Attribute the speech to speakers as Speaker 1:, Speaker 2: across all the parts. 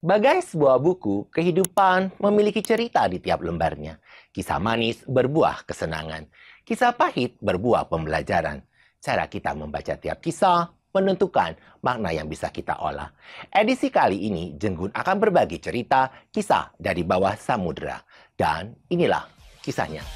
Speaker 1: Bagai sebuah buku, kehidupan memiliki cerita di tiap lembarnya. Kisah manis berbuah kesenangan. Kisah pahit berbuah pembelajaran. Cara kita membaca tiap kisah menentukan makna yang bisa kita olah. Edisi kali ini, Jenggun akan berbagi cerita kisah dari bawah samudera. Dan inilah kisahnya.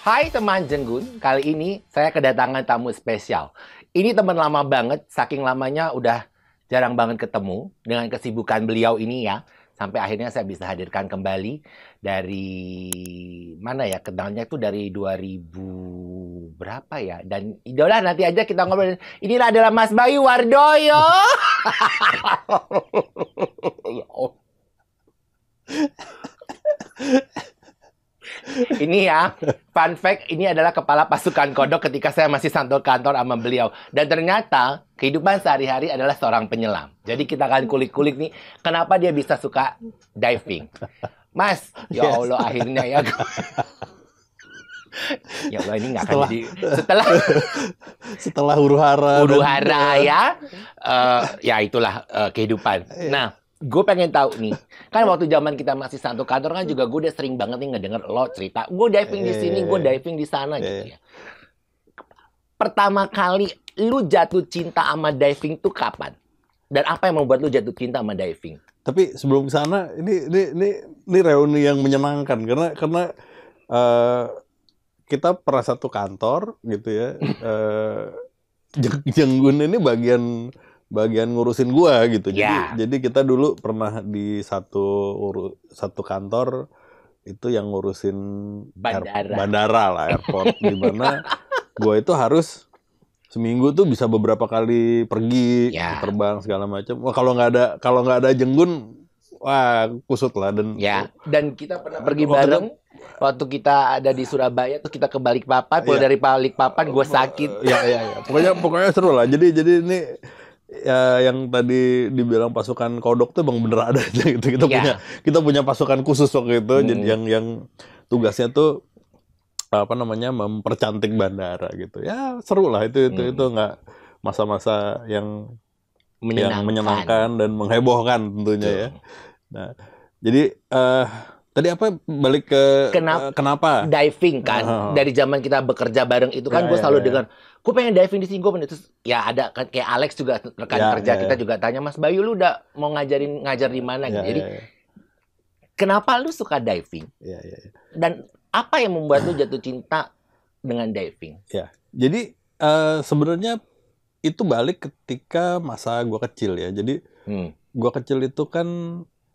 Speaker 1: Hai teman Jenggun, kali ini saya kedatangan tamu spesial. Ini teman lama banget, saking lamanya udah jarang banget ketemu. Dengan kesibukan beliau ini ya, sampai akhirnya saya bisa hadirkan kembali dari mana ya, kenalnya itu dari 2000 berapa ya. Dan idola nanti aja kita ngobrol. Inilah adalah Mas Bayu Wardoyo. Ini ya, fun fact, ini adalah kepala pasukan kodok ketika saya masih satu kantor sama beliau. Dan ternyata kehidupan sehari-hari adalah seorang penyelam. Jadi kita akan kulik-kulik nih, kenapa dia bisa suka diving. Mas, ya Allah akhirnya ya. Ya Allah, ini nggak akan jadi
Speaker 2: setelah huru-hara
Speaker 1: ya, ya itulah kehidupan. Nah, gue pengen tahu nih, kan waktu zaman kita masih satu kantor kan juga gue udah sering banget nih ngedenger lo cerita, gue diving di sini, gue diving di sana gitu ya. Pertama kali lu jatuh cinta sama diving tuh kapan? Dan apa yang membuat lu jatuh cinta sama diving?
Speaker 2: Tapi sebelum ke sana, ini reuni yang menyenangkan karena kita pernah satu kantor gitu ya. Jenggun ini bagian ngurusin gua gitu. Jadi kita dulu pernah di satu kantor itu yang ngurusin bandara lah, airport, di mana gua itu harus seminggu tuh bisa beberapa kali pergi terbang segala macam. Wah, kalau nggak ada Jenggun, wah kusut lah.
Speaker 1: Dan kita pernah pergi bareng waktu kita ada di Surabaya tuh, kita ke Balikpapan, pulang dari Balikpapan gue sakit.
Speaker 2: Ya. Pokoknya seru lah. Jadi ini ya, yang tadi dibilang pasukan kodok tuh bang bener ada aja gitu. Kita punya pasukan khusus waktu itu, jadi yang tugasnya tuh mempercantik bandara gitu. Ya seru lah itu nggak masa-masa yang menyenangkan dan menghebohkan tentunya ya. Nah, jadi tadi apa, balik ke kenapa
Speaker 1: diving kan? Dari zaman kita bekerja bareng itu kan, gue selalu dengar, gue pengen diving di sini, gue pengen. Terus ya ada kan, kayak Alex juga rekan kerja kita juga tanya, Mas Bayu lu udah mau ngajar di mana gitu. Jadi kenapa lu suka diving? Dan apa yang membuat lu jatuh cinta dengan diving?
Speaker 2: Ya, jadi sebenarnya itu balik ketika masa gue kecil ya. Jadi gue kecil itu kan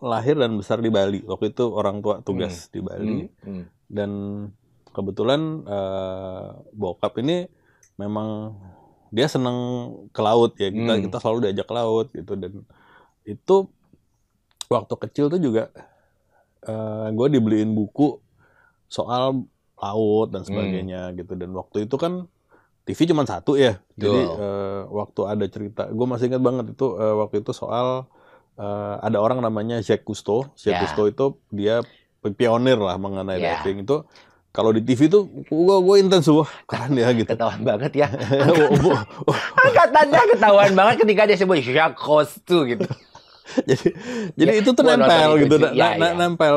Speaker 2: lahir dan besar di Bali. Waktu itu orang tua tugas di Bali. Dan kebetulan bokap ini memang dia seneng ke laut ya. Kita selalu diajak ke laut gitu. Dan itu waktu kecil tuh juga gue dibeliin buku soal laut dan sebagainya gitu. Dan waktu itu kan TV cuma satu ya. Jadi waktu ada cerita, gue masih ingat banget itu waktu itu soal ada orang namanya Jacques Cousteau. Jacques Cousteau itu dia pionir lah mengenai diving itu. Kalau di TV tuh gue intens, wah keren ya gitu.
Speaker 1: Ketahuan banget ya. Angkatannya ketahuan banget ketika dia sebut Jacques Cousteau gitu.
Speaker 2: jadi itu tuh nempel gitu,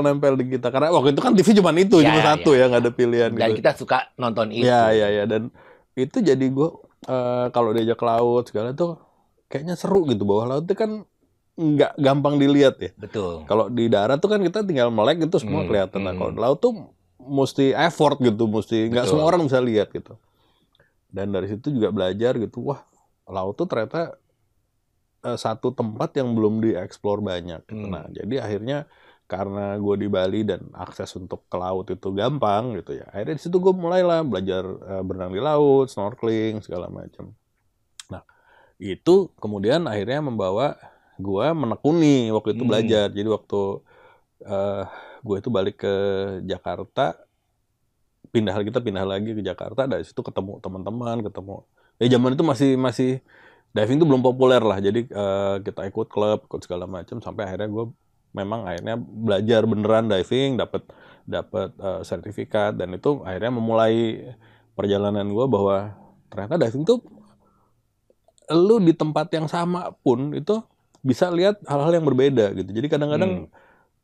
Speaker 2: nempel di kita. Karena waktu itu kan TV cuma itu, cuma satu ya, nggak ada pilihan.
Speaker 1: Dan gitu. Kita suka nonton itu.
Speaker 2: Ya. Dan itu jadi gue kalau diajak ke laut segala tuh kayaknya seru gitu. Bawah laut itu kan nggak gampang dilihat ya.
Speaker 1: Betul.
Speaker 2: Kalau di darat tuh kan kita tinggal melek gitu semua kelihatan. Nah, kalau di laut tuh mesti effort gitu, nggak semua orang bisa lihat gitu. Dan dari situ juga belajar gitu, wah laut tuh ternyata satu tempat yang belum dieksplor banyak gitu. Nah, jadi akhirnya karena gue di Bali dan akses untuk ke laut itu gampang gitu ya, akhirnya di situ gue mulailah belajar berenang di laut, snorkeling segala macam. Nah, itu kemudian akhirnya membawa gue menekuni waktu itu belajar. Jadi waktu gue itu balik ke Jakarta, kita pindah lagi ke Jakarta. Dari situ ketemu teman-teman, ya zaman itu masih diving itu belum populer lah. Jadi kita ikut klub, ikut segala macam sampai akhirnya gue memang akhirnya belajar beneran diving, dapat sertifikat, dan itu akhirnya memulai perjalanan gue bahwa ternyata diving tuh lu di tempat yang sama pun itu bisa lihat hal-hal yang berbeda gitu. Jadi kadang-kadang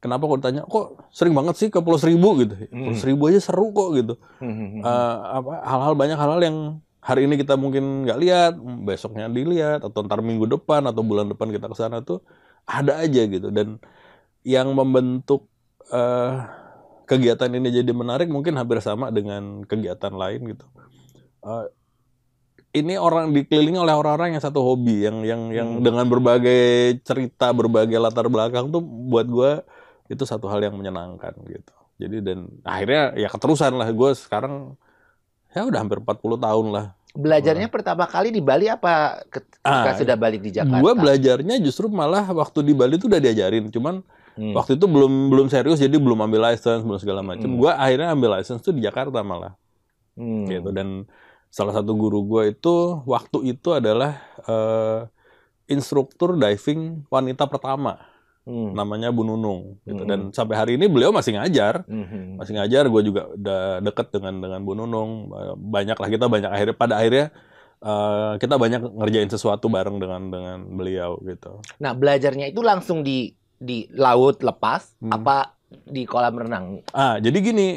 Speaker 2: kenapa kalau ditanya kok sering banget sih ke Pulau Seribu gitu. Pulau Seribu aja seru kok gitu. Banyak hal-hal yang hari ini kita mungkin nggak lihat, besoknya dilihat, atau ntar minggu depan atau bulan depan kita ke sana tuh ada aja gitu. Dan yang membentuk kegiatan ini jadi menarik mungkin hampir sama dengan kegiatan lain gitu. Ini orang dikelilingi oleh orang-orang yang satu hobi, yang dengan berbagai cerita, berbagai latar belakang tuh buat gue itu satu hal yang menyenangkan gitu. Jadi dan akhirnya ya keterusan lah, gue sekarang ya udah hampir 40 tahun lah.
Speaker 1: Belajarnya pertama kali di Bali apa ketika sudah balik di Jakarta?
Speaker 2: Gue belajarnya justru malah waktu di Bali tuh udah diajarin, cuman waktu itu belum serius, jadi belum ambil license, belum segala macam. Gue akhirnya ambil license tuh di Jakarta malah. Gitu. Dan salah satu guru gue itu waktu itu adalah instruktur diving wanita pertama, namanya Bu Nunung. Gitu. Dan sampai hari ini beliau masih ngajar, Gue juga udah deket dengan Bu Nunung. Pada akhirnya kita banyak ngerjain sesuatu bareng dengan beliau gitu.
Speaker 1: Nah, belajarnya itu langsung di laut lepas apa di kolam renang?
Speaker 2: Jadi gini.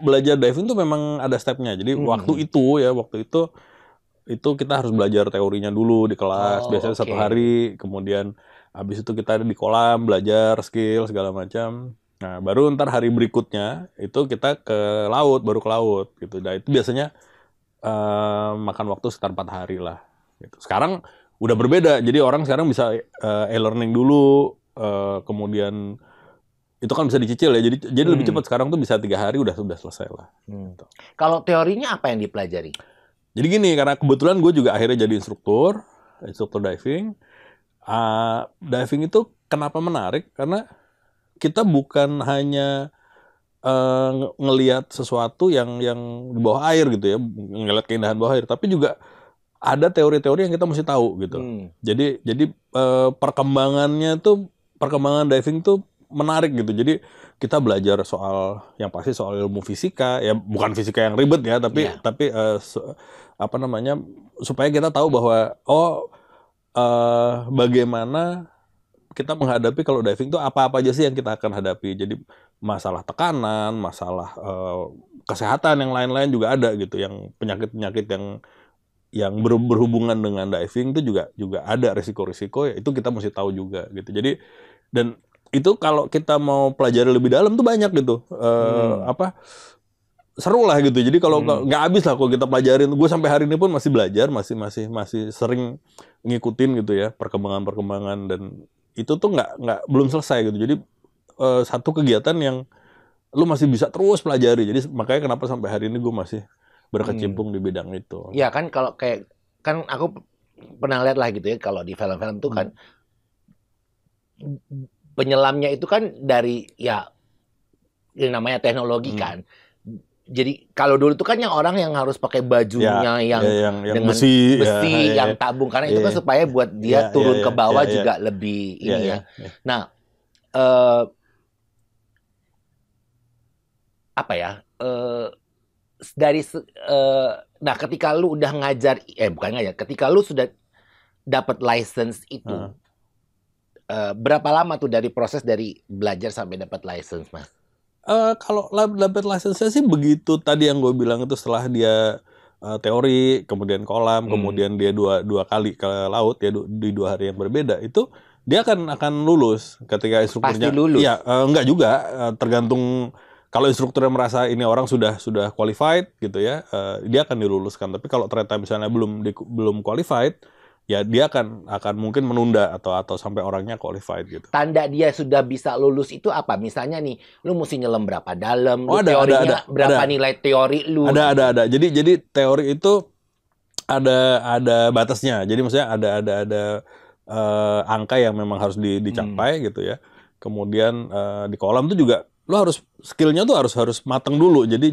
Speaker 2: Belajar diving tuh memang ada stepnya. Jadi waktu itu kita harus belajar teorinya dulu di kelas. Biasanya 1 hari. Kemudian habis itu kita di kolam belajar skill segala macam. Nah baru ntar hari berikutnya itu kita ke laut, baru ke laut gitu. Nah itu biasanya makan waktu sekitar 4 hari lah. Gitu. Sekarang udah berbeda. Jadi orang sekarang bisa e-learning dulu, kemudian itu kan bisa dicicil ya, jadi lebih cepat. Sekarang tuh bisa 3 hari udah selesai lah. Gitu.
Speaker 1: Kalau teorinya apa yang dipelajari?
Speaker 2: Jadi gini, karena kebetulan gue juga akhirnya jadi instruktur diving. Diving itu kenapa menarik? Karena kita bukan hanya ngelihat sesuatu yang di bawah air gitu ya, ngelihat keindahan bawah air, tapi juga ada teori-teori yang kita mesti tahu gitu. Jadi perkembangan diving tuh menarik gitu. Jadi kita belajar soal ilmu fisika, ya bukan fisika yang ribet ya, tapi supaya kita tahu bahwa bagaimana kita menghadapi kalau diving itu apa aja sih yang kita akan hadapi. Jadi masalah tekanan, masalah kesehatan yang lain-lain juga ada gitu, yang penyakit-penyakit yang berhubungan dengan diving itu juga ada risiko-risiko, ya itu kita mesti tahu juga gitu. Jadi dan itu kalau kita mau pelajari lebih dalam tuh banyak gitu, seru lah gitu. Jadi kalau nggak habis lah kalau kita pelajarin. Gue sampai hari ini pun masih belajar, masih sering ngikutin gitu ya perkembangan, dan itu tuh belum selesai gitu. Jadi satu kegiatan yang lu masih bisa terus pelajari. Jadi makanya kenapa sampai hari ini gue masih berkecimpung di bidang itu.
Speaker 1: Ya kan, kalau kan aku pernah lihat lah gitu ya, kalau di film-film tuh kan penyelamnya itu kan dari yang namanya teknologi kan. Jadi kalau dulu itu kan yang orang yang harus pakai bajunya yang dengan besi yang tabung, karena itu kan supaya buat dia turun ke bawah juga lebih ini ya. Nah, nah ketika lu udah ngajar, ketika lu sudah dapat license itu, berapa lama tuh dari proses dari belajar sampai dapat license, Mas?
Speaker 2: Kalau dapat license sih begitu tadi yang gue bilang itu, setelah dia teori, kemudian kolam, kemudian dia dua kali ke laut ya, di 2 hari yang berbeda, itu dia akan lulus ketika instrukturnya.
Speaker 1: Pasti lulus?
Speaker 2: Iya, enggak juga, tergantung. Kalau instrukturnya merasa ini orang sudah qualified gitu ya, dia akan diluluskan. Tapi kalau ternyata misalnya belum qualified, ya dia akan mungkin menunda atau sampai orangnya qualified gitu.
Speaker 1: Tanda dia sudah bisa lulus itu apa? Misalnya nih, lu mesti nyelam berapa dalam, teorinya berapa nilai teori lu?
Speaker 2: Ada. Jadi teori itu ada batasnya. Jadi maksudnya ada angka yang memang harus dicapai gitu ya. Kemudian di kolam tuh juga lu harus skillnya tuh harus mateng dulu. Jadi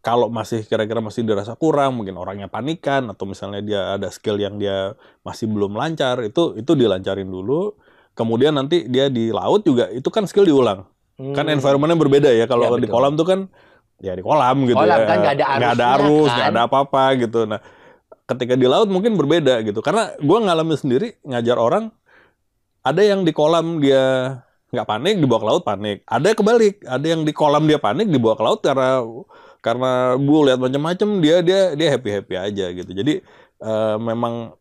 Speaker 2: kalau masih kira-kira masih dirasa kurang, mungkin orangnya panikan atau misalnya dia ada skill yang dia masih belum lancar, itu dilancarin dulu. Kemudian nanti dia di laut juga itu kan skill diulang. Kan environment-nya berbeda ya. Kalau di kolam tuh kan ya di kolam gitu
Speaker 1: kolam
Speaker 2: ya.
Speaker 1: Kan nggak ada
Speaker 2: arus,
Speaker 1: kan?
Speaker 2: nggak ada apa-apa gitu. Nah, ketika di laut mungkin berbeda gitu. Karena gue ngalamin sendiri ngajar orang, ada yang di kolam dia nggak panik, dibawa ke laut panik. Ada kebalik, ada yang di kolam dia panik, dibawa ke laut karena gue lihat macam-macam, dia happy aja gitu. Jadi memang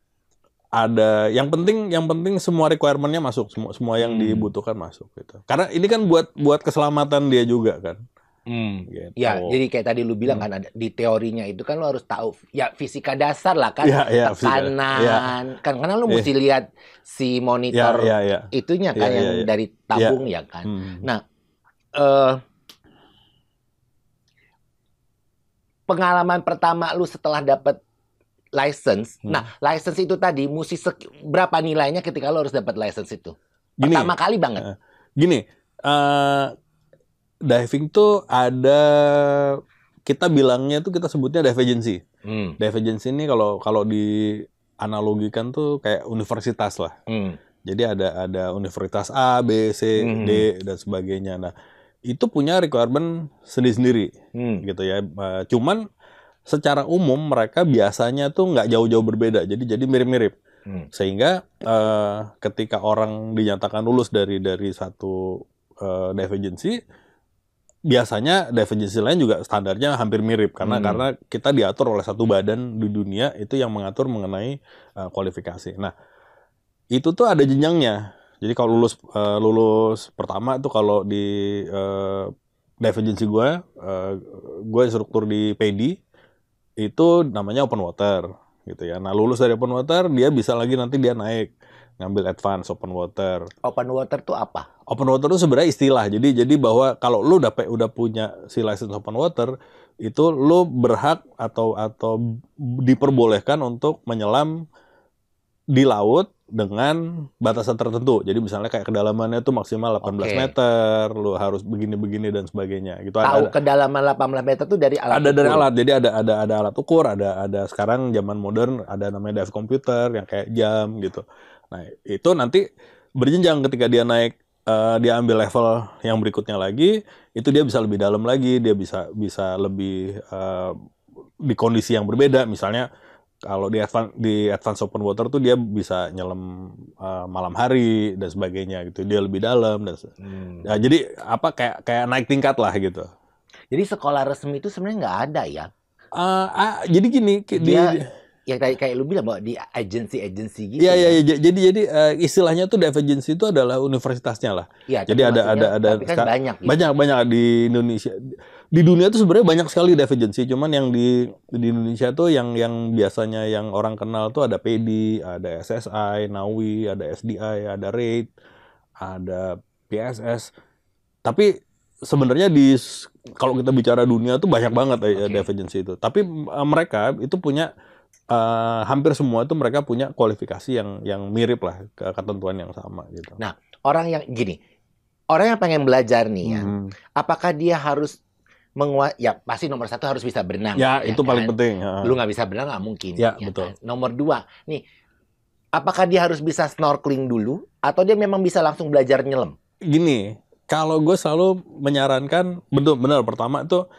Speaker 2: ada yang penting semua requirement-nya masuk, semua yang dibutuhkan masuk gitu. Karena ini kan buat keselamatan dia juga kan.
Speaker 1: Gitu. Ya, jadi kayak tadi lu bilang kan ada di teorinya itu kan lu harus tahu ya fisika dasar lah kan, tekanan kan, karena lu mesti lihat si monitor itunya kan yang dari tabung ya kan. Nah, pengalaman pertama lu setelah dapat license, nah license itu tadi mesti berapa nilainya ketika lu harus dapat license itu? Pertama kali banget.
Speaker 2: Gini, diving tuh ada, kita bilangnya tuh, kita sebutnya dive agency. Dive agency ini kalau dianalogikan tuh kayak universitas lah. Jadi ada universitas A, B, C, D dan sebagainya. Nah, itu punya requirement sendiri-sendiri gitu ya. Cuman secara umum mereka biasanya tuh nggak jauh-jauh berbeda. Jadi mirip-mirip. Sehingga ketika orang dinyatakan lulus dari satu dive agency, biasanya dive agency lain juga standarnya hampir mirip karena kita diatur oleh satu badan di dunia itu yang mengatur mengenai kualifikasi. Nah, itu tuh ada jenjangnya. Jadi kalau lulus pertama tuh kalau di dive agency gue instruktur di PEDI, itu namanya open water gitu ya. Nah, lulus dari open water dia bisa lagi nanti dia naik ngambil advance open water.
Speaker 1: Open water tuh apa?
Speaker 2: Open water itu sebenarnya istilah. Jadi bahwa kalau lu udah punya si license open water, itu lu berhak atau diperbolehkan untuk menyelam di laut dengan batasan tertentu. Jadi misalnya kayak kedalamannya itu maksimal 18 meter, lu harus begini dan sebagainya. Gitu.
Speaker 1: Tahu kedalaman 18 meter tuh dari alat
Speaker 2: ukur? Dari alat. Jadi ada alat ukur, ada sekarang zaman modern ada namanya dive computer yang kayak jam gitu. Nah, itu nanti berjenjang ketika dia naik, dia ambil level yang berikutnya lagi, itu dia bisa lebih dalam lagi, dia bisa lebih di kondisi yang berbeda. Misalnya kalau di advance open water tuh dia bisa nyelam malam hari dan sebagainya gitu, dia lebih dalam dan ya, jadi apa kayak naik tingkat lah gitu.
Speaker 1: Jadi sekolah resmi itu sebenarnya nggak ada ya?
Speaker 2: Jadi gini,
Speaker 1: ya kayak lu bilang bahwa di agensi gitu.
Speaker 2: Iya. Jadi istilahnya tuh dive agency itu adalah universitasnya lah.
Speaker 1: Ya,
Speaker 2: jadi ada
Speaker 1: kan banyak gitu.
Speaker 2: Banyak di Indonesia. Di dunia tuh sebenarnya banyak sekali dive agency, cuman yang di Indonesia tuh yang biasanya yang orang kenal tuh ada PEDI, ada SSI, NAUI, ada SDI, ada RAID, ada PSS. Tapi sebenarnya kalau kita bicara dunia tuh banyak banget dive agency itu. Tapi mereka itu punya hampir semua itu mereka punya kualifikasi yang mirip lah, ketentuan yang sama gitu.
Speaker 1: Nah, orang yang pengen belajar nih ya, apakah dia harus ya pasti nomor 1 harus bisa berenang.
Speaker 2: Ya itu paling penting.
Speaker 1: Lu nggak bisa berenang nggak mungkin.
Speaker 2: Ya betul.
Speaker 1: Kan? Nomor 2, nih, apakah dia harus bisa snorkeling dulu atau dia memang bisa langsung belajar nyelam?
Speaker 2: Gini, kalau gue selalu menyarankan, benar pertama tuh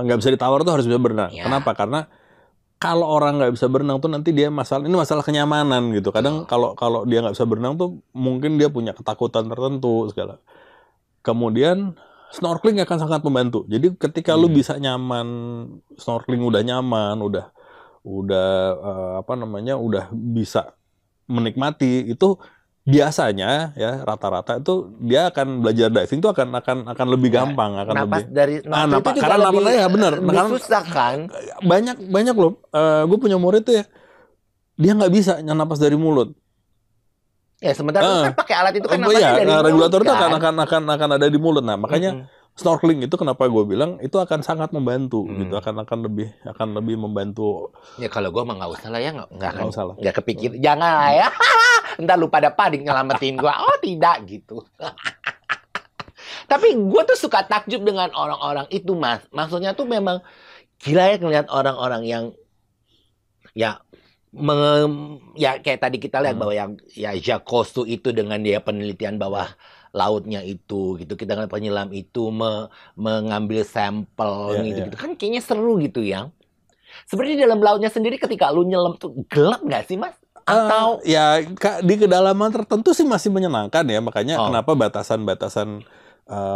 Speaker 2: nggak bisa ditawar tuh harus bisa berenang. Ya. Kenapa? Karena kalau orang nggak bisa berenang tuh nanti dia masalah kenyamanan gitu. Kadang kalau dia nggak bisa berenang tuh mungkin dia punya ketakutan tertentu segala. Kemudian snorkeling akan sangat membantu. Jadi ketika lu bisa nyaman, snorkeling udah nyaman, udah udah bisa menikmati, itu biasanya ya rata-rata itu dia akan belajar diving itu akan lebih gampang, akan
Speaker 1: napas
Speaker 2: lebih
Speaker 1: dari itu juga
Speaker 2: karena
Speaker 1: lebih,
Speaker 2: ya benar
Speaker 1: susah kan.
Speaker 2: Banyak loh, gue punya murid tuh ya, dia nggak bisa napas dari mulut.
Speaker 1: Ya sementara kan pakai alat itu kan napasnya dari mulut.
Speaker 2: Regulator itu akan ada di mulut. Nah makanya snorkeling itu kenapa gue bilang itu akan sangat membantu gitu, akan lebih membantu.
Speaker 1: Ya kalau gue mah nggak usah lah ya, nggak
Speaker 2: usah lah,
Speaker 1: nggak kepikir, jangan lah ya. Entar lu pada panik nyelamatin gue. Oh tidak gitu. Tapi gue tuh suka takjub dengan orang-orang itu, Mas. Maksudnya tuh memang gila ya ngelihat orang-orang yang ya ya kayak tadi kita lihat bahwa yang ya Jacques Cousteau itu dengan dia penelitian bawah lautnya itu gitu, kita dengan penyelam itu mengambil sampel gitu kan kayaknya seru gitu ya. Sebenarnya di dalam lautnya sendiri ketika lu nyelam tuh gelap nggak sih Mas? Atau
Speaker 2: ya di kedalaman tertentu sih masih menyenangkan ya, makanya kenapa batasan-batasan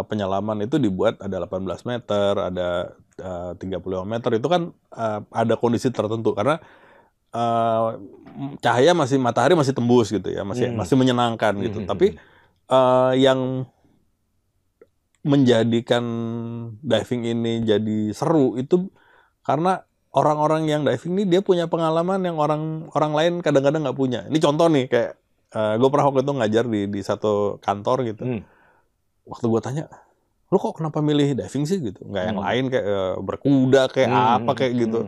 Speaker 2: penyelaman itu dibuat ada 18 meter, ada 35 meter, itu kan ada kondisi tertentu karena cahaya matahari masih tembus gitu ya, masih menyenangkan gitu. Tapi yang menjadikan diving ini jadi seru itu karena orang-orang yang diving ini dia punya pengalaman yang orang lain kadang-kadang nggak punya. Ini contoh nih, kayak gue pernah waktu itu ngajar di satu kantor gitu. Waktu gue tanya, lu kok kenapa milih diving sih gitu? Nggak yang lain kayak berkuda kayak apa kayak gitu.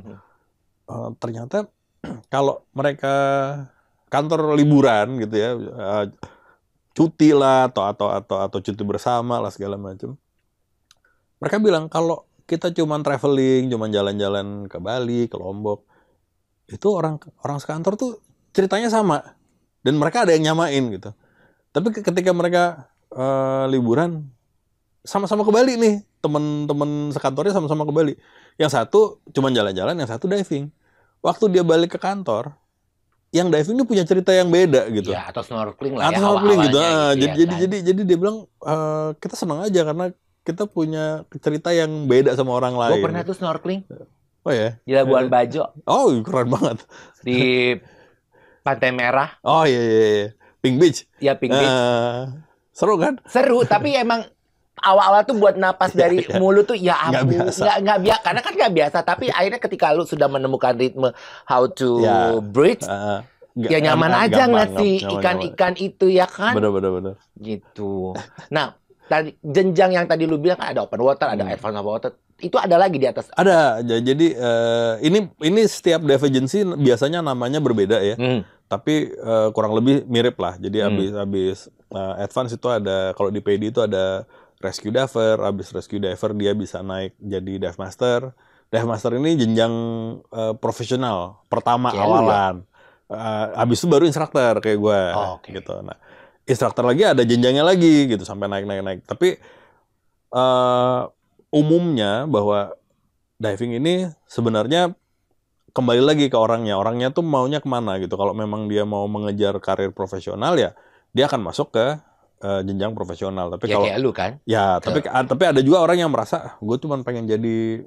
Speaker 2: Ternyata kalau mereka kantor liburan gitu ya, cuti lah atau cuti bersama lah segala macam. Mereka bilang kalau kita cuman traveling, cuman jalan-jalan ke Bali, ke Lombok, itu orang sekantor tuh ceritanya sama dan mereka ada yang nyamain gitu. Tapi ketika mereka liburan sama-sama ke Bali nih, teman-teman sekantornya sama-sama ke Bali. Yang satu cuman jalan-jalan, yang satu diving. Waktu dia balik ke kantor, yang diving ini punya cerita yang beda gitu.
Speaker 1: Ya, atau snorkeling lah
Speaker 2: ya. Atau snorkeling gitu. Jadi dia bilang kita senang aja karena kita punya cerita yang beda sama orang lain.
Speaker 1: Gue pernah tuh snorkeling.
Speaker 2: Oh ya?
Speaker 1: Di Labuan Bajo.
Speaker 2: Oh, keren banget.
Speaker 1: Di Pantai Merah.
Speaker 2: Oh iya. Pink Beach.
Speaker 1: Iya, Pink Beach.
Speaker 2: Seru kan?
Speaker 1: Seru, tapi emang awal-awal tuh buat napas dari mulut tuh ya ampun, nggak biasa, karena kan nggak biasa. Tapi akhirnya ketika lu sudah menemukan ritme how to breathe, ya nyaman aja ngeliat si ikan-ikan itu ya kan.
Speaker 2: Bener.
Speaker 1: Gitu. Nah, tadi jenjang yang tadi lu bilang kan ada open water, ada advanced water. Itu ada lagi di atas.
Speaker 2: Ada. Jadi ini setiap dive agency biasanya namanya berbeda ya. Tapi kurang lebih mirip lah. Jadi habis advance itu ada, kalau di PD itu ada rescue diver. Habis rescue diver dia bisa naik jadi dive master. Dive master ini jenjang profesional pertama awalan. Habis itu baru instruktur kayak gue. Gitu. Nah, instruktur lagi ada jenjangnya lagi gitu sampai naik. Tapi umumnya bahwa diving ini sebenarnya kembali lagi ke orangnya. Orangnya tuh maunya kemana gitu. Kalau memang dia mau mengejar karir profesional ya dia akan masuk ke jenjang profesional. Tapi kalau
Speaker 1: kayak lu kan?
Speaker 2: Ya, tapi ada juga orang yang merasa gue cuma pengen jadi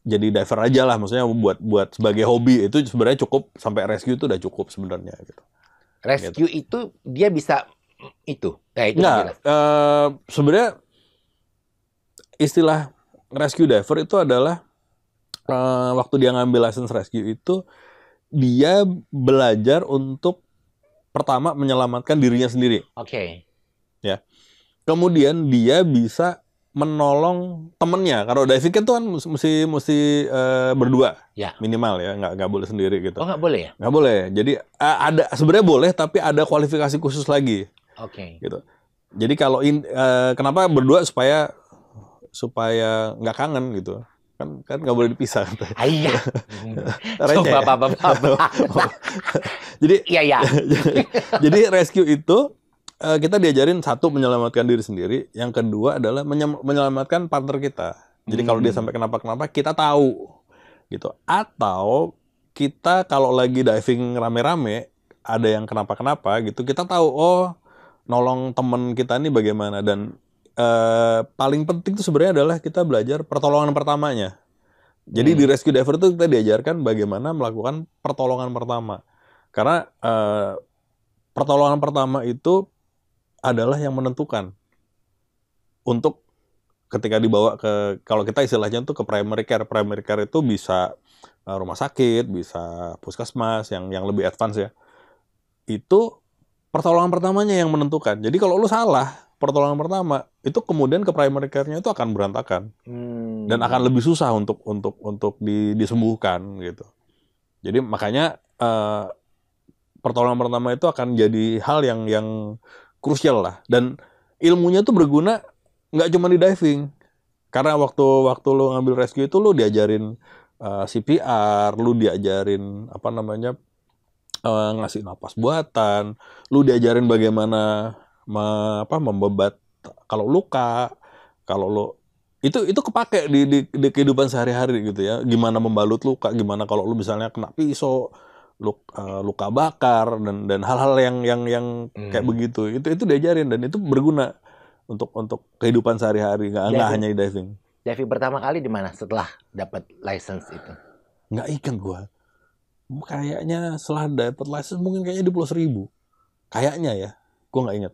Speaker 2: diver aja lah. Maksudnya buat sebagai hobi itu sebenarnya cukup, sampai rescue itu udah cukup sebenarnya gitu.
Speaker 1: Rescue itu dia bisa itu.
Speaker 2: Nggak, sebenarnya istilah rescue diver itu adalah waktu dia ngambil license rescue itu dia belajar untuk pertama menyelamatkan dirinya sendiri. Ya. Kemudian dia bisa menolong temennya. Kalau diving kan tuh kan mesti berdua minimal ya, nggak boleh sendiri gitu.
Speaker 1: Oh, nggak boleh ya?
Speaker 2: Nggak boleh. Jadi ada sebenarnya boleh, tapi ada kualifikasi khusus lagi. Gitu. Jadi kalau kenapa berdua supaya nggak kangen gitu. Kan nggak boleh dipisah.
Speaker 1: Iya. Coba bapak.
Speaker 2: Jadi jadi rescue itu kita diajarin satu menyelamatkan diri sendiri, yang kedua adalah menyelamatkan partner kita. Jadi kalau dia sampai kenapa-kenapa kita tahu gitu. Atau kita kalau lagi diving rame-rame ada yang kenapa-kenapa gitu, kita tahu nolong temen kita nih bagaimana. Dan paling penting itu sebenarnya adalah kita belajar pertolongan pertamanya. Jadi di rescue diver itu kita diajarkan bagaimana melakukan pertolongan pertama. Karena pertolongan pertama itu adalah yang menentukan untuk ketika dibawa ke, kalau kita istilahnya tuh ke primary care. Primary care itu bisa rumah sakit, bisa puskesmas yang lebih advance ya. Itu pertolongan pertamanya yang menentukan. Jadi kalau lu salah pertolongan pertama, itu kemudian ke primary care-nya itu akan berantakan. Dan akan lebih susah untuk disembuhkan gitu. Jadi makanya pertolongan pertama itu akan jadi hal yang krusial lah. Dan ilmunya tuh berguna nggak cuma di diving. Karena waktu lu ngambil rescue itu lu diajarin CPR, lu diajarin ngasih napas buatan, lu diajarin bagaimana membebat kalau luka, kalau lu itu kepake di kehidupan sehari-hari gitu ya. Gimana membalut luka, gimana kalau lu misalnya kena pisau, luka bakar dan hal-hal yang kayak begitu. Itu diajarin dan itu berguna untuk kehidupan sehari-hari, nggak hanya di diving.
Speaker 1: Diving pertama kali di mana setelah dapat license itu?
Speaker 2: Nggak ingat gua. Kayaknya setelah dapat license mungkin kayaknya di Pulau Seribu. Kayaknya ya. Gua nggak ingat.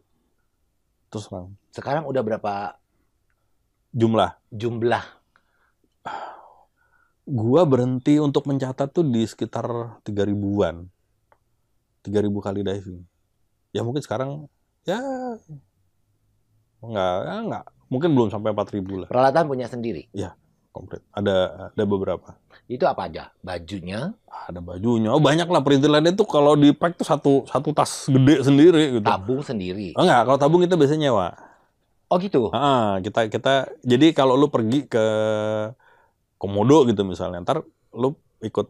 Speaker 2: Terus
Speaker 1: sekarang udah berapa
Speaker 2: jumlah? Gua berhenti untuk mencatat tuh di sekitar 3.000-an. 3.000 kali diving. Ya mungkin sekarang ya enggak. Mungkin belum sampai 4.000 lah.
Speaker 1: Peralatan punya sendiri?
Speaker 2: Ya, komplit. Ada beberapa.
Speaker 1: Itu apa aja? Bajunya?
Speaker 2: Ada bajunya. Oh, banyak lah perintilannya tuh kalau di pack tuh satu tas gede sendiri gitu.
Speaker 1: Tabung sendiri?
Speaker 2: Enggak, kalau tabung kita biasanya nyewa.
Speaker 1: Oh gitu?
Speaker 2: Kita jadi kalau lu pergi ke Komodo gitu misalnya, ntar lu ikut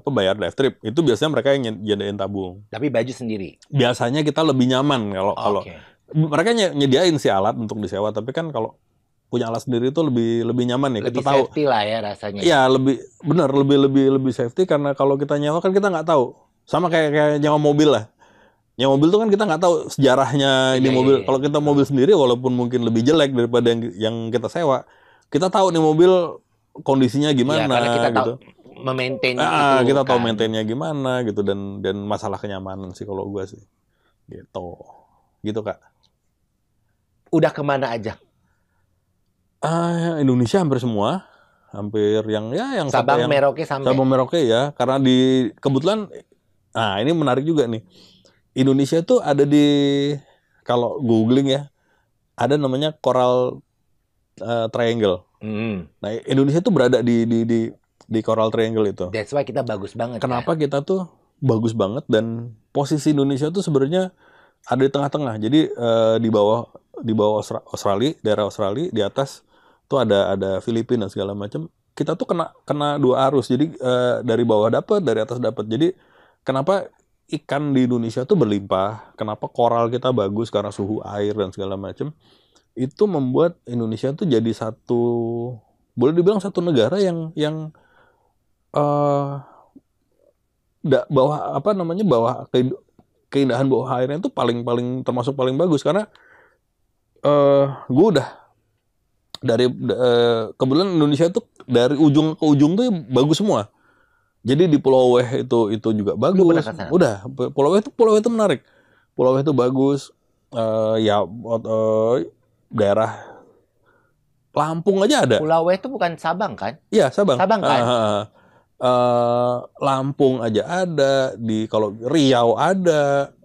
Speaker 2: bayar dive trip, itu biasanya mereka yang nyediain tabung.
Speaker 1: Tapi baju sendiri?
Speaker 2: Biasanya kita lebih nyaman kalau mereka nyediain sih alat untuk disewa, tapi kan kalau punya alat sendiri itu lebih nyaman ya.
Speaker 1: Lebih
Speaker 2: kita tahu
Speaker 1: safety lah ya rasanya.
Speaker 2: Iya, lebih safety karena kalau kita nyewa kan kita nggak tahu. Sama kayak nyewa mobil lah. Nyewa mobil tuh kan kita nggak tahu sejarahnya ini mobil. Kalau kita mobil sendiri walaupun mungkin lebih jelek daripada yang kita sewa, kita tahu nih mobil kondisinya gimana
Speaker 1: karena kita
Speaker 2: gitu.
Speaker 1: Tahu memaintain
Speaker 2: kita tahu maintainnya gimana gitu dan masalah kenyamanan sih kalau gua sih. Gitu Kak.
Speaker 1: Udah kemana aja?
Speaker 2: Indonesia hampir semua, hampir yang
Speaker 1: Sabang Merauke sampai.
Speaker 2: Sabang Merauke ya, karena kebetulan, ini menarik juga nih. Indonesia tuh ada kalau googling ya, ada namanya Coral Triangle. Nah Indonesia tuh berada di Coral Triangle itu.
Speaker 1: That's why kita bagus banget.
Speaker 2: Kenapa kita tuh bagus banget dan posisi Indonesia tuh sebenarnya ada di tengah-tengah. Jadi di bawah Australia, daerah Australia, di atas tuh ada Filipina dan segala macam. Kita tuh kena dua arus. Jadi dari bawah dapat, dari atas dapat. Jadi kenapa ikan di Indonesia tuh berlimpah? Kenapa koral kita bagus karena suhu air dan segala macam? Itu membuat Indonesia tuh jadi boleh dibilang satu negara yang bawah keindahan bawah airnya itu termasuk paling bagus karena gue udah kebetulan Indonesia itu dari ujung ke ujung tuh bagus semua. Jadi di Pulau Weh itu juga bagus. Udah, Pulau Weh itu menarik. Pulau Weh itu bagus. Daerah Lampung aja ada.
Speaker 1: Pulau Weh itu bukan Sabang kan?
Speaker 2: Iya, Sabang.
Speaker 1: Sabang kan?
Speaker 2: Lampung aja ada, kalau Riau ada,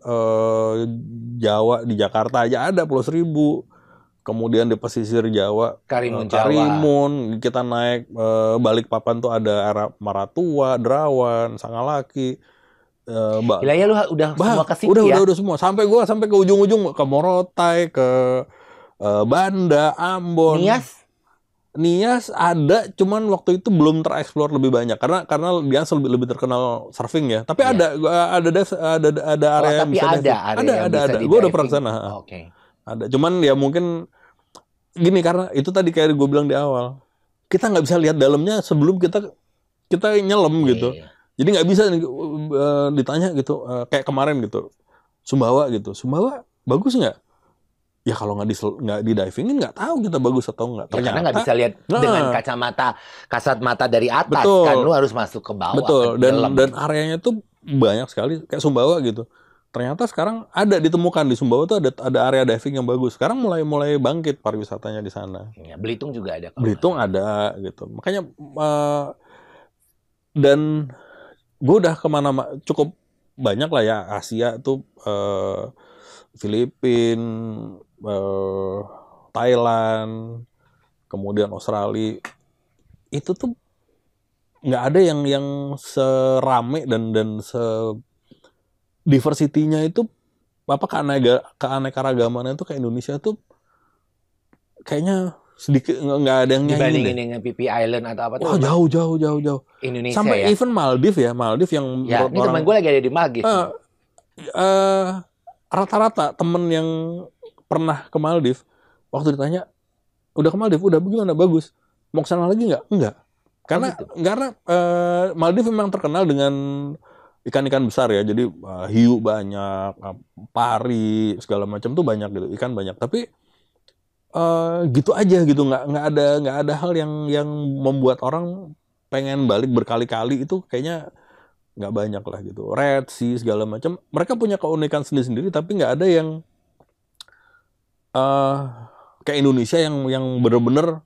Speaker 2: Jawa di Jakarta aja ada Pulau Seribu. Kemudian di pesisir Jawa, Karimun, kita naik Balikpapan tuh ada arah Maratua, Derawan, Sangalaki.
Speaker 1: Gila ya lu udah semua ke situ ya?
Speaker 2: Udah semua. Sampai ke ujung-ujung, ke Morotai, ke Banda, Ambon. Nias ada, cuman waktu itu belum tereksplor lebih banyak karena dia lebih terkenal surfing ya. Tapi ada area yang bisa diving. Ada. Gue udah pernah kesana. Ada, cuman ya mungkin gini karena itu tadi kayak gue bilang di awal, kita nggak bisa lihat dalamnya sebelum kita nyelam gitu. Jadi nggak bisa ditanya gitu kayak kemarin gitu, Sumbawa bagus nggak? Ya kalau nggak di divingin nggak tahu kita bagus atau nggak.
Speaker 1: Karena nggak bisa lihat dengan kasat mata dari atas.
Speaker 2: Betul.
Speaker 1: Kan lu harus masuk ke bawah.
Speaker 2: Betul. Dan areanya tuh banyak sekali kayak Sumbawa gitu. Ternyata sekarang ditemukan di Sumbawa tuh ada area diving yang bagus. Sekarang mulai bangkit pariwisatanya di sana.
Speaker 1: Ya, Belitung juga ada.
Speaker 2: Belitung ada gitu. Makanya dan gue udah kemana cukup banyak lah ya, Asia tuh Filipina, Thailand, kemudian Australia. Itu tuh nggak ada yang serame dan diversity-nya itu keanekaragamannya itu kayak Indonesia tuh kayaknya sedikit nggak ada yang nyanyi
Speaker 1: dibandingin dengan PP Island atau apa tuh.
Speaker 2: Wah, jauh.
Speaker 1: Indonesia
Speaker 2: sampai
Speaker 1: ya.
Speaker 2: even Maldives yang
Speaker 1: Ya, ini teman gue lagi ada di Maldives.
Speaker 2: Rata-rata temen yang pernah ke Maldives waktu ditanya udah ke Maldives, udah gimana, bagus, mau kesana lagi nggak? Enggak, karena Maldives memang terkenal dengan ikan-ikan besar ya, jadi hiu banyak, pari segala macam tuh banyak gitu, ikan banyak, tapi gitu aja gitu, nggak ada hal yang membuat orang pengen balik berkali-kali, itu kayaknya nggak banyak lah gitu. Red Sea segala macam, mereka punya keunikan sendiri-sendiri, tapi nggak ada yang kayak Indonesia yang bener-bener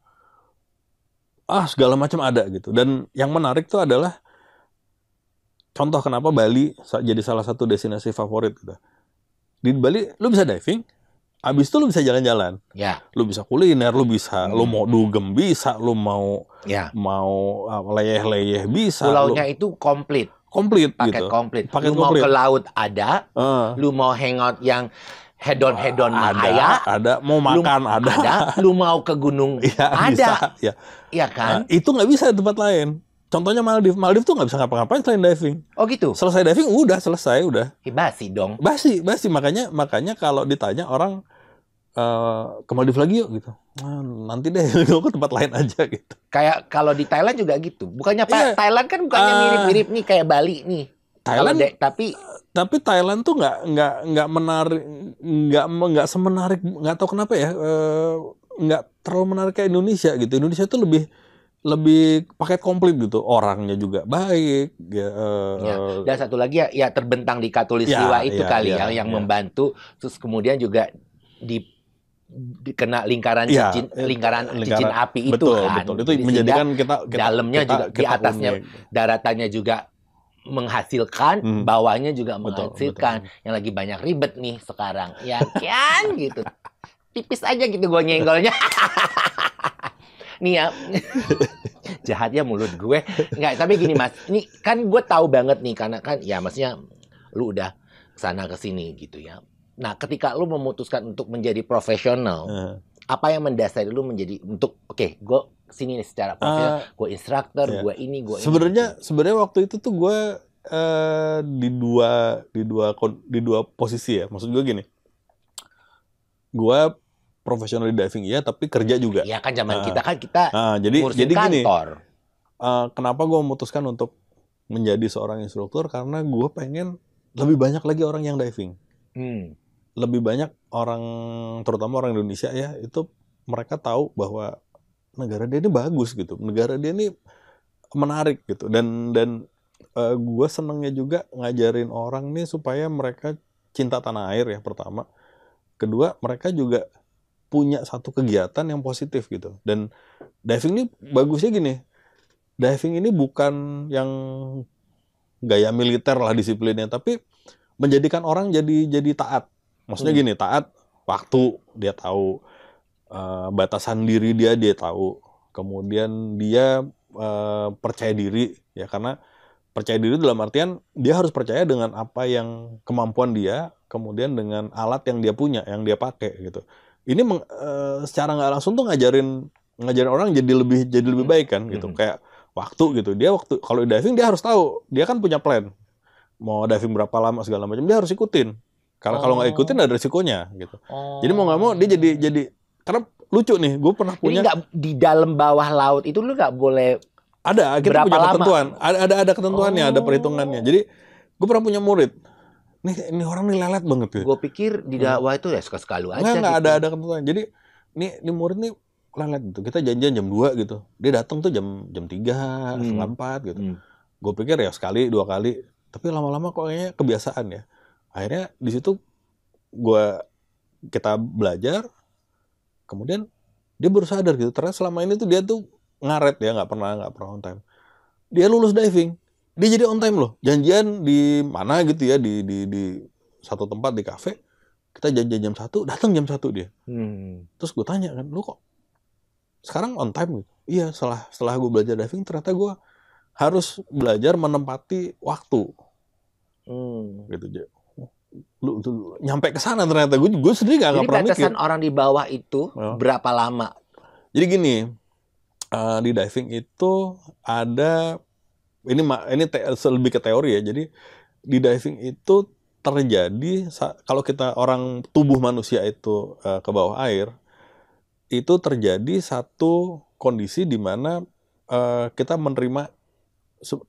Speaker 2: segala macam ada gitu. Dan yang menarik tuh adalah contoh kenapa Bali jadi salah satu destinasi favorit gitu. Di Bali lu bisa diving, abis itu lu bisa jalan-jalan.
Speaker 1: Ya.
Speaker 2: Lu bisa kuliner, lu bisa, lu mau dugem bisa, lu mau leyeh-leyeh bisa.
Speaker 1: Pulaunya itu komplit
Speaker 2: Paket
Speaker 1: gitu.
Speaker 2: komplit.
Speaker 1: Lu mau ke laut ada, lu mau hangout yang hedon
Speaker 2: ada, mau makan ada,
Speaker 1: lu mau ke gunung ada.
Speaker 2: Bisa, ya.
Speaker 1: Iya kan?
Speaker 2: Itu nggak bisa di tempat lain. Contohnya Maldives tuh nggak bisa ngapa-ngapain selain diving.
Speaker 1: Oh gitu.
Speaker 2: Selesai diving udah.
Speaker 1: Basi dong.
Speaker 2: Basi. Makanya kalau ditanya orang ke Maldives lagi yuk gitu. Nanti deh gue ke tempat lain aja gitu.
Speaker 1: Kayak kalau di Thailand juga gitu. Bukannya Thailand kan bukannya mirip-mirip nih kayak Bali nih.
Speaker 2: Thailand tapi Thailand tuh nggak menarik, nggak semenarik, nggak tahu kenapa ya, nggak terlalu menarik kayak Indonesia gitu. Indonesia tuh lebih paket komplit gitu, orangnya juga baik ya,
Speaker 1: dan satu lagi ya terbentang di Katulistiwa itu yang membantu, terus kemudian juga kena lingkaran cincin api itu kan.
Speaker 2: Betul. Itu menjadikan kita
Speaker 1: dalamnya juga di atasnya daratannya juga menghasilkan, bawahnya juga menghasilkan. Betul. Yang lagi banyak ribet nih sekarang, ya kan gitu. Tipis aja gitu gue nyenggolnya. Nih ya, jahatnya mulut gue. Nggak, tapi gini Mas, ini kan gue tahu banget nih, karena kan ya maksudnya lu udah kesana kesini gitu ya. Nah, ketika lu memutuskan untuk menjadi profesional, apa yang mendasari lu menjadi gue sini nih secara profesional, gue instruktur, gue ini.
Speaker 2: Sebenarnya waktu itu tuh gue di dua posisi ya. Maksud gue gini, gue profesional di diving tapi kerja juga.
Speaker 1: Iya kan zaman kita
Speaker 2: jadi
Speaker 1: kantor.
Speaker 2: Gini, kenapa gue memutuskan untuk menjadi seorang instruktur? Karena gue pengen lebih banyak lagi orang yang diving. Lebih banyak orang, terutama orang Indonesia ya, itu mereka tahu bahwa negara dia ini bagus gitu, negara dia ini menarik gitu, dan gue senengnya juga ngajarin orang nih supaya mereka cinta tanah air ya pertama, kedua mereka juga punya satu kegiatan yang positif gitu. Dan diving ini bagusnya gini, diving ini bukan yang gaya militer lah disiplinnya, tapi menjadikan orang jadi taat. Maksudnya gini, taat waktu, dia tahu batasan diri dia tahu, kemudian dia percaya diri ya, karena percaya diri dalam artian dia harus percaya dengan apa yang kemampuan dia, kemudian dengan alat yang dia punya, yang dia pakai gitu. Ini secara nggak langsung tuh ngajarin orang jadi lebih baik kan gitu. Kayak waktu gitu, dia kalau diving dia harus tahu, dia kan punya plan mau diving berapa lama segala macam, dia harus ikutin. Karena kalau nggak ikutin ada resikonya gitu. Jadi mau nggak mau dia jadi karena lucu nih, gue pernah punya.
Speaker 1: Jadi nggak di dalam bawah laut itu lu nggak boleh.
Speaker 2: Ada, kita punya ketentuan. Ada ketentuannya, ada perhitungannya. Jadi gue pernah punya murid. Ini orang nih lelet banget gitu.
Speaker 1: Gue pikir di dakwah itu ya suka-suka lu aja.
Speaker 2: Nggak gitu. ada ketentuan. Jadi ini murid nih lelet gitu. Kita janjian jam 2 gitu. Dia datang tuh jam 3, setengah 4 gitu. Gue pikir ya sekali, 2 kali. Tapi lama-lama kok kayaknya kebiasaan ya. Akhirnya di situ kita belajar, kemudian dia baru sadar gitu. Ternyata selama ini tuh dia tuh ngaret ya, nggak pernah on time. Dia lulus diving, dia jadi on time loh. Janjian di mana gitu ya, di satu tempat di kafe. Kita janjian jam 1, datang jam 1 dia. Terus gue tanya kan, lu kok sekarang on time gitu? Iya, setelah gue belajar diving, ternyata gue harus belajar menempati waktu. Gitu aja. Lu nyampe ke sana ternyata gue sendiri nggak pernah mikir.
Speaker 1: Jadi batasan orang di bawah itu berapa lama?
Speaker 2: Jadi gini, di diving itu ada ini lebih ke teori ya. Jadi di diving itu terjadi kalau kita tubuh manusia itu ke bawah air, itu terjadi satu kondisi di mana kita menerima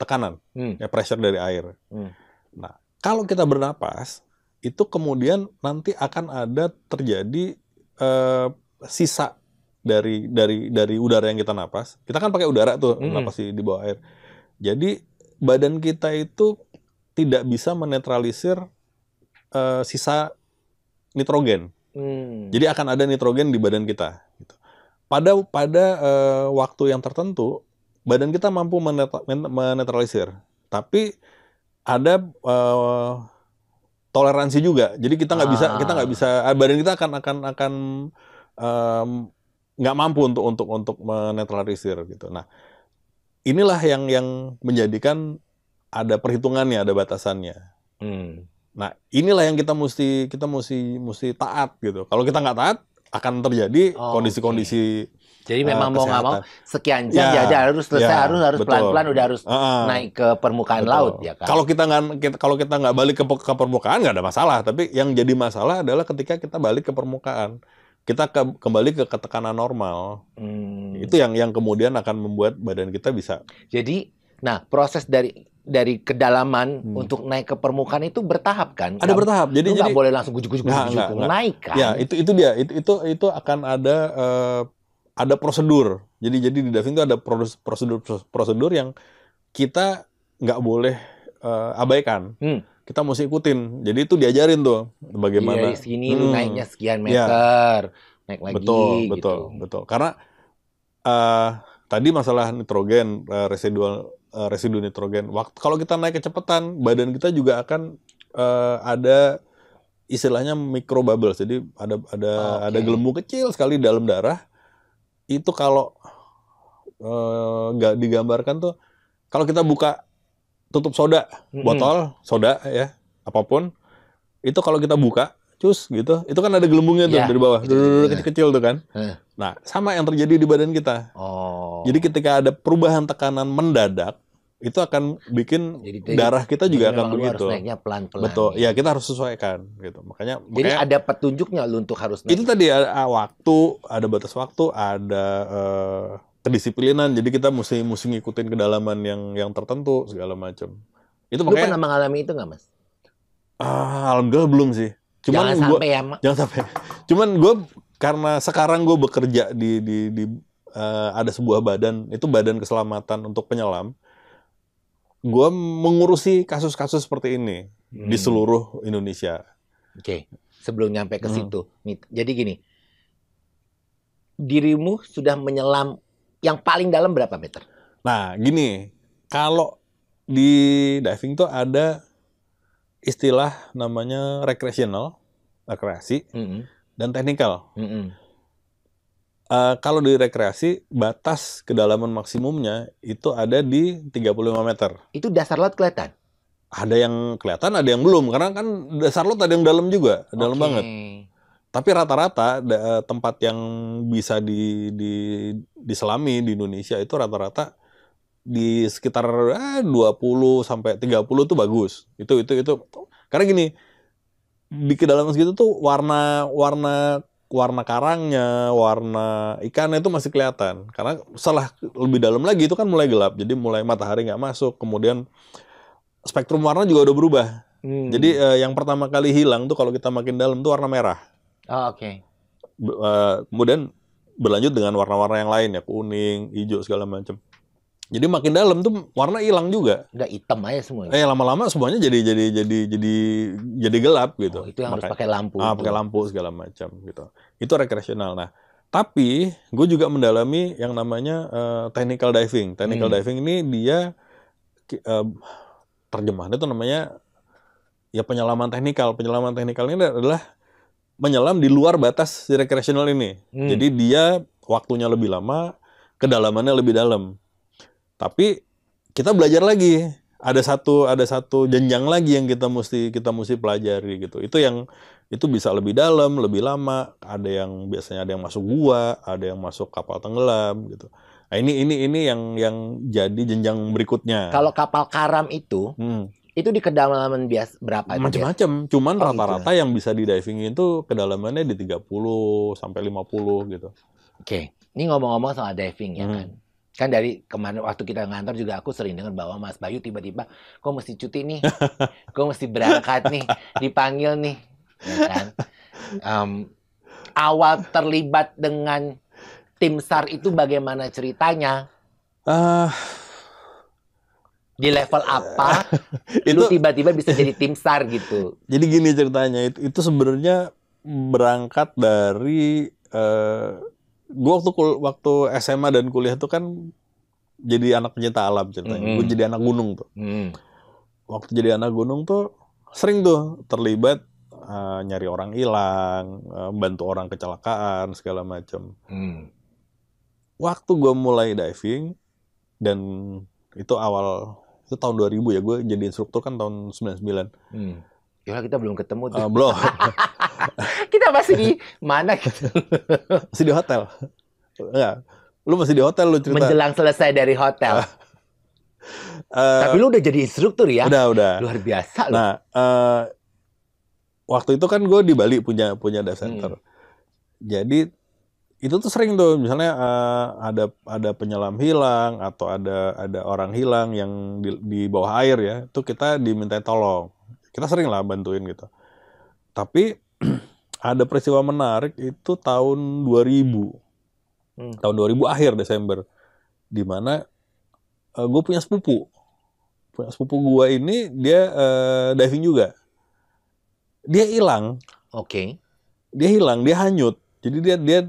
Speaker 2: tekanan, ya pressure dari air. Nah, kalau kita bernapas, itu kemudian nanti akan ada terjadi sisa dari udara yang kita napas. Kita kan pakai udara tuh napas di bawah air. Jadi badan kita itu tidak bisa menetralisir sisa nitrogen. Jadi akan ada nitrogen di badan kita. Gitu. Pada waktu yang tertentu, badan kita mampu menetralisir. Tapi ada toleransi juga. Jadi kita nggak bisa badan kita akan nggak mampu untuk menetralisir gitu. Nah, inilah yang menjadikan ada perhitungannya, ada batasannya. Nah, inilah yang kita mesti taat gitu. Kalau kita nggak taat, akan terjadi kondisi-kondisi.
Speaker 1: Jadi memang mau nggak mau sekian jam harus selesai, harus pelan-pelan udah harus naik ke permukaan laut ya kan.
Speaker 2: Kalau kita nggak balik ke permukaan nggak ada masalah, tapi yang jadi masalah adalah ketika kita balik ke permukaan, kita kembali ke tekanan normal. Itu yang kemudian akan membuat badan kita bisa.
Speaker 1: Jadi, nah proses dari kedalaman untuk naik ke permukaan itu bertahap kan?
Speaker 2: Ada bertahap. Jadi
Speaker 1: nggak boleh langsung gujuk naik kan?
Speaker 2: Ya, itu dia. Itu akan ada prosedur. Jadi di diving itu ada prosedur yang kita nggak boleh abaikan. Kita mesti ikutin. Jadi itu diajarin tuh bagaimana.
Speaker 1: Dari sini lu naiknya sekian meter, naik lagi.
Speaker 2: Betul. Karena tadi masalah nitrogen, residu nitrogen. Kalau kita naik kecepatan, badan kita juga akan ada istilahnya micro bubbles. Jadi ada gelembung kecil sekali di dalam darah. Itu kalau nggak digambarkan tuh, kalau kita buka tutup soda, botol soda ya, apapun, itu kalau kita buka, cus gitu, itu kan ada gelembungnya tuh dari bawah, kecil-kecil tuh kan. Nah, sama yang terjadi di badan kita. Jadi ketika ada perubahan tekanan mendadak, itu akan bikin darah kita juga akan begitu.
Speaker 1: Harus naiknya pelan-pelan.
Speaker 2: Betul, ya kita harus sesuaikan gitu. Makanya
Speaker 1: ada petunjuknya lu untuk harus naik.
Speaker 2: Itu tadi ada batas waktu, ada kedisiplinan. Jadi kita mesti ngikutin kedalaman yang tertentu segala macam. Itu
Speaker 1: lu pernah mengalami itu nggak, Mas?
Speaker 2: Alhamdulillah belum sih. Cuman jangan sampai. Cuman gue karena sekarang gue bekerja di ada sebuah badan, itu badan keselamatan untuk penyelam. Gue mengurusi kasus-kasus seperti ini di seluruh Indonesia.
Speaker 1: Oke, sebelum nyampe ke situ, jadi gini, dirimu sudah menyelam yang paling dalam berapa meter?
Speaker 2: Nah, gini, kalau di diving tuh ada istilah namanya rekreasi, dan technical. Kalau di rekreasi, batas kedalaman maksimumnya itu ada di 35 meter.
Speaker 1: Itu dasar laut kelihatan?
Speaker 2: Ada yang kelihatan, ada yang belum. Karena kan dasar laut ada yang dalam juga, dalam banget. Tapi rata-rata tempat yang bisa diselami di Indonesia itu rata-rata di sekitar 20 sampai 30 tuh bagus. Itu. Karena gini, di kedalaman segitu tuh warna karangnya, warna ikannya itu masih kelihatan. Karena setelah lebih dalam lagi itu kan mulai gelap. Jadi mulai matahari nggak masuk. Kemudian spektrum warna juga udah berubah. Jadi yang pertama kali hilang tuh kalau kita makin dalam tuh warna merah. Kemudian berlanjut dengan warna-warna yang lain ya, kuning, hijau segala macam. Jadi makin dalam tuh warna hilang juga.
Speaker 1: Udah hitam aja semua.
Speaker 2: Lama-lama semuanya jadi gelap gitu.
Speaker 1: Itu yang harus pakai lampu.
Speaker 2: Pakai lampu segala macam gitu. Itu rekreasional. Nah, tapi gue juga mendalami yang namanya technical diving. Technical diving ini dia terjemahannya itu namanya ya penyelaman teknikal. Penyelaman teknikal ini adalah menyelam di luar batas rekreasional ini. Jadi dia waktunya lebih lama, kedalamannya lebih dalam. Tapi kita belajar lagi ada satu jenjang lagi yang kita mesti pelajari gitu. Itu bisa lebih dalam, lebih lama. Biasanya ada yang masuk gua, ada yang masuk kapal tenggelam gitu. Nah, ini yang jadi jenjang berikutnya.
Speaker 1: Kalau kapal karam itu di kedalaman berapa?
Speaker 2: Macam-macam. Cuman rata-rata yang bisa di diving itu kedalamannya di 30 sampai 50 gitu.
Speaker 1: Oke. Ini ngomong-ngomong soal diving ya kan. Kan dari kemarin waktu kita ngantor juga aku sering dengar bahwa Mas Bayu tiba-tiba kok mesti cuti nih. Kok mesti berangkat nih, dipanggil nih. Ya kan? Awal terlibat dengan tim SAR itu bagaimana ceritanya? Di level apa lu tiba-tiba bisa jadi tim SAR gitu?
Speaker 2: Jadi gini ceritanya, itu sebenarnya berangkat dari gue waktu SMA dan kuliah tuh kan jadi anak pencinta alam ceritanya. Gue jadi anak gunung tuh. Waktu jadi anak gunung tuh sering tuh terlibat nyari orang hilang, bantu orang kecelakaan segala macam. Waktu gue mulai diving dan itu tahun 2000 ya, gue jadi instruktur kan tahun 99.
Speaker 1: Ya kita belum ketemu tuh.
Speaker 2: Belum.
Speaker 1: Kita masih di mana gitu?
Speaker 2: Masih di hotel. Enggak. Lu masih di hotel lu cerita.
Speaker 1: Menjelang selesai dari hotel. Tapi lu udah jadi instruktur ya?
Speaker 2: Udah.
Speaker 1: Luar biasa lu.
Speaker 2: Nah, waktu itu kan gue di Bali punya dive center. Jadi itu tuh sering tuh misalnya ada penyelam hilang atau ada orang hilang yang di bawah air ya, itu kita diminta tolong. Kita sering lah bantuin gitu. Tapi ada peristiwa menarik itu tahun 2000. Tahun 2000 akhir Desember. Di mana gue punya sepupu. Gue ini dia diving juga. Dia hilang.
Speaker 1: Oke.
Speaker 2: Dia hilang, dia hanyut. Jadi dia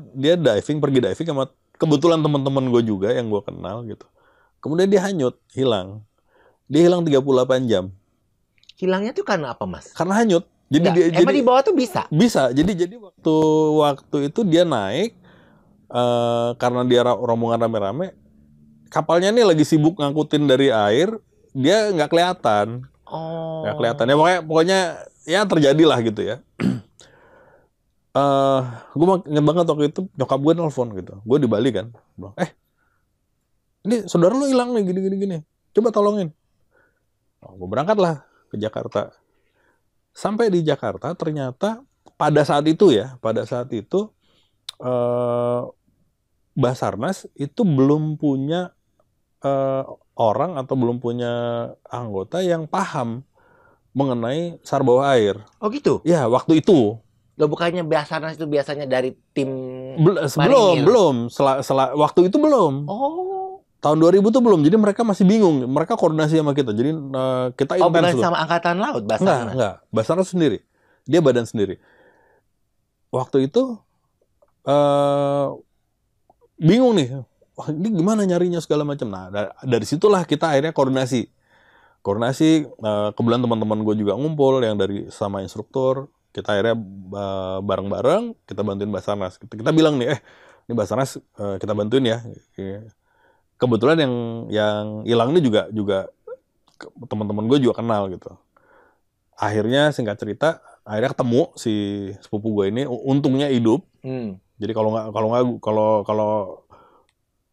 Speaker 2: pergi diving sama kebetulan teman-teman gue juga yang gue kenal gitu. Kemudian dia hanyut, hilang. Dia hilang 38 jam.
Speaker 1: Hilangnya tuh karena apa, Mas?
Speaker 2: Karena hanyut. Jadi
Speaker 1: emang di bawah tuh bisa?
Speaker 2: Bisa. Jadi waktu itu dia naik karena dia rombongan rame-rame, kapalnya nih lagi sibuk ngangkutin dari air, dia nggak kelihatan. Nggak kelihatan. Ya pokoknya ya terjadilah gitu ya. Gue inget banget waktu itu nyokap gue nelfon gitu. Gue di Bali kan. Bilang, ini saudara lu hilang nih gini. Coba tolongin. Gue berangkat lah ke Jakarta. Sampai di Jakarta ternyata pada saat itu Basarnas itu belum punya orang atau belum punya anggota yang paham mengenai SAR bawah air.
Speaker 1: Oh gitu?
Speaker 2: Ya waktu itu.
Speaker 1: Loh, bukannya Basarnas itu biasanya dari tim
Speaker 2: belum. Waktu itu belum.
Speaker 1: Oh.
Speaker 2: Tahun 2000 tuh belum. Jadi mereka masih bingung. Mereka koordinasi sama kita. Jadi kita intens.
Speaker 1: Bukan sama Angkatan Laut Basarnas?
Speaker 2: Enggak. Basarnas sendiri. Dia badan sendiri. Waktu itu bingung nih. Wah, ini gimana nyarinya segala macam. Nah, dari situlah kita akhirnya koordinasi. Kebetulan teman-teman gue juga ngumpul yang dari sama instruktur. Kita akhirnya bareng-bareng kita bantuin Basarnas. Kita bilang nih, ini Basarnas kita bantuin ya. Kebetulan yang hilang ini juga teman-teman gue juga kenal gitu. Akhirnya singkat cerita, akhirnya ketemu si sepupu gue ini, untungnya hidup. Jadi kalau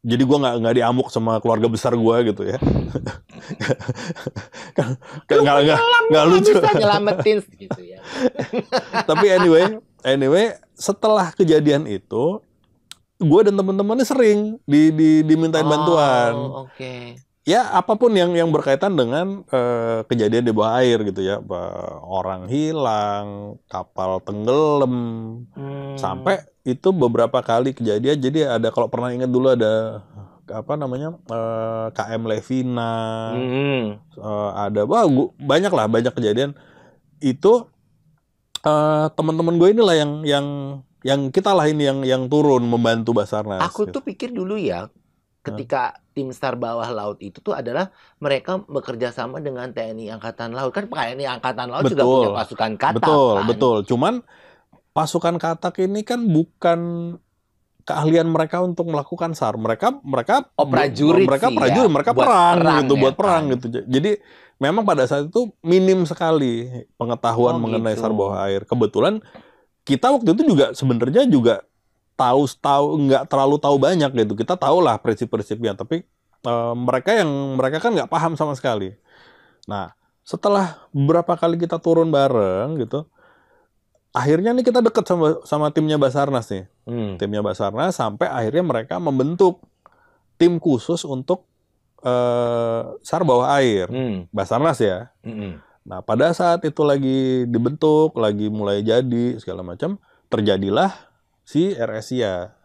Speaker 2: jadi gue nggak diamuk sama keluarga besar gue gitu ya. Nggak lucu.
Speaker 1: Bisa nyelamatin gitu ya.
Speaker 2: Tapi anyway setelah kejadian itu, gue dan teman-temannya sering dimintain bantuan.
Speaker 1: Oke.
Speaker 2: Ya apapun yang berkaitan dengan kejadian di bawah air gitu ya, orang hilang, kapal tenggelam, sampai itu beberapa kali kejadian. Jadi ada, kalau pernah ingat dulu ada KM Levina, ada banyak kejadian itu. Teman-teman gue inilah yang kita lah ini yang turun membantu Basarnas.
Speaker 1: Aku tuh pikir dulu ya, ketika tim SAR bawah laut itu tuh adalah mereka bekerja sama dengan TNI Angkatan Laut. Kan TNI Angkatan Laut juga punya pasukan katak.
Speaker 2: Betul. Cuman pasukan katak ini kan bukan keahlian mereka untuk melakukan SAR. Mereka
Speaker 1: prajurit,
Speaker 2: mereka perang gitu, buat perang gitu. memang pada saat itu minim sekali pengetahuan mengenai
Speaker 1: gitu.
Speaker 2: SAR bawah air. Kebetulan kita waktu itu juga sebenarnya juga tahu nggak terlalu tahu banyak gitu. Kita tahu lah prinsip-prinsipnya, tapi mereka kan nggak paham sama sekali. Nah, setelah beberapa kali kita turun bareng gitu, akhirnya nih kita deket sama timnya Basarnas nih. Timnya Basarnas sampai akhirnya mereka membentuk tim khusus untuk SAR bawah air. Basarnas ya. Nah, pada saat itu lagi dibentuk, lagi mulai jadi segala macam, terjadilah si AirAsia.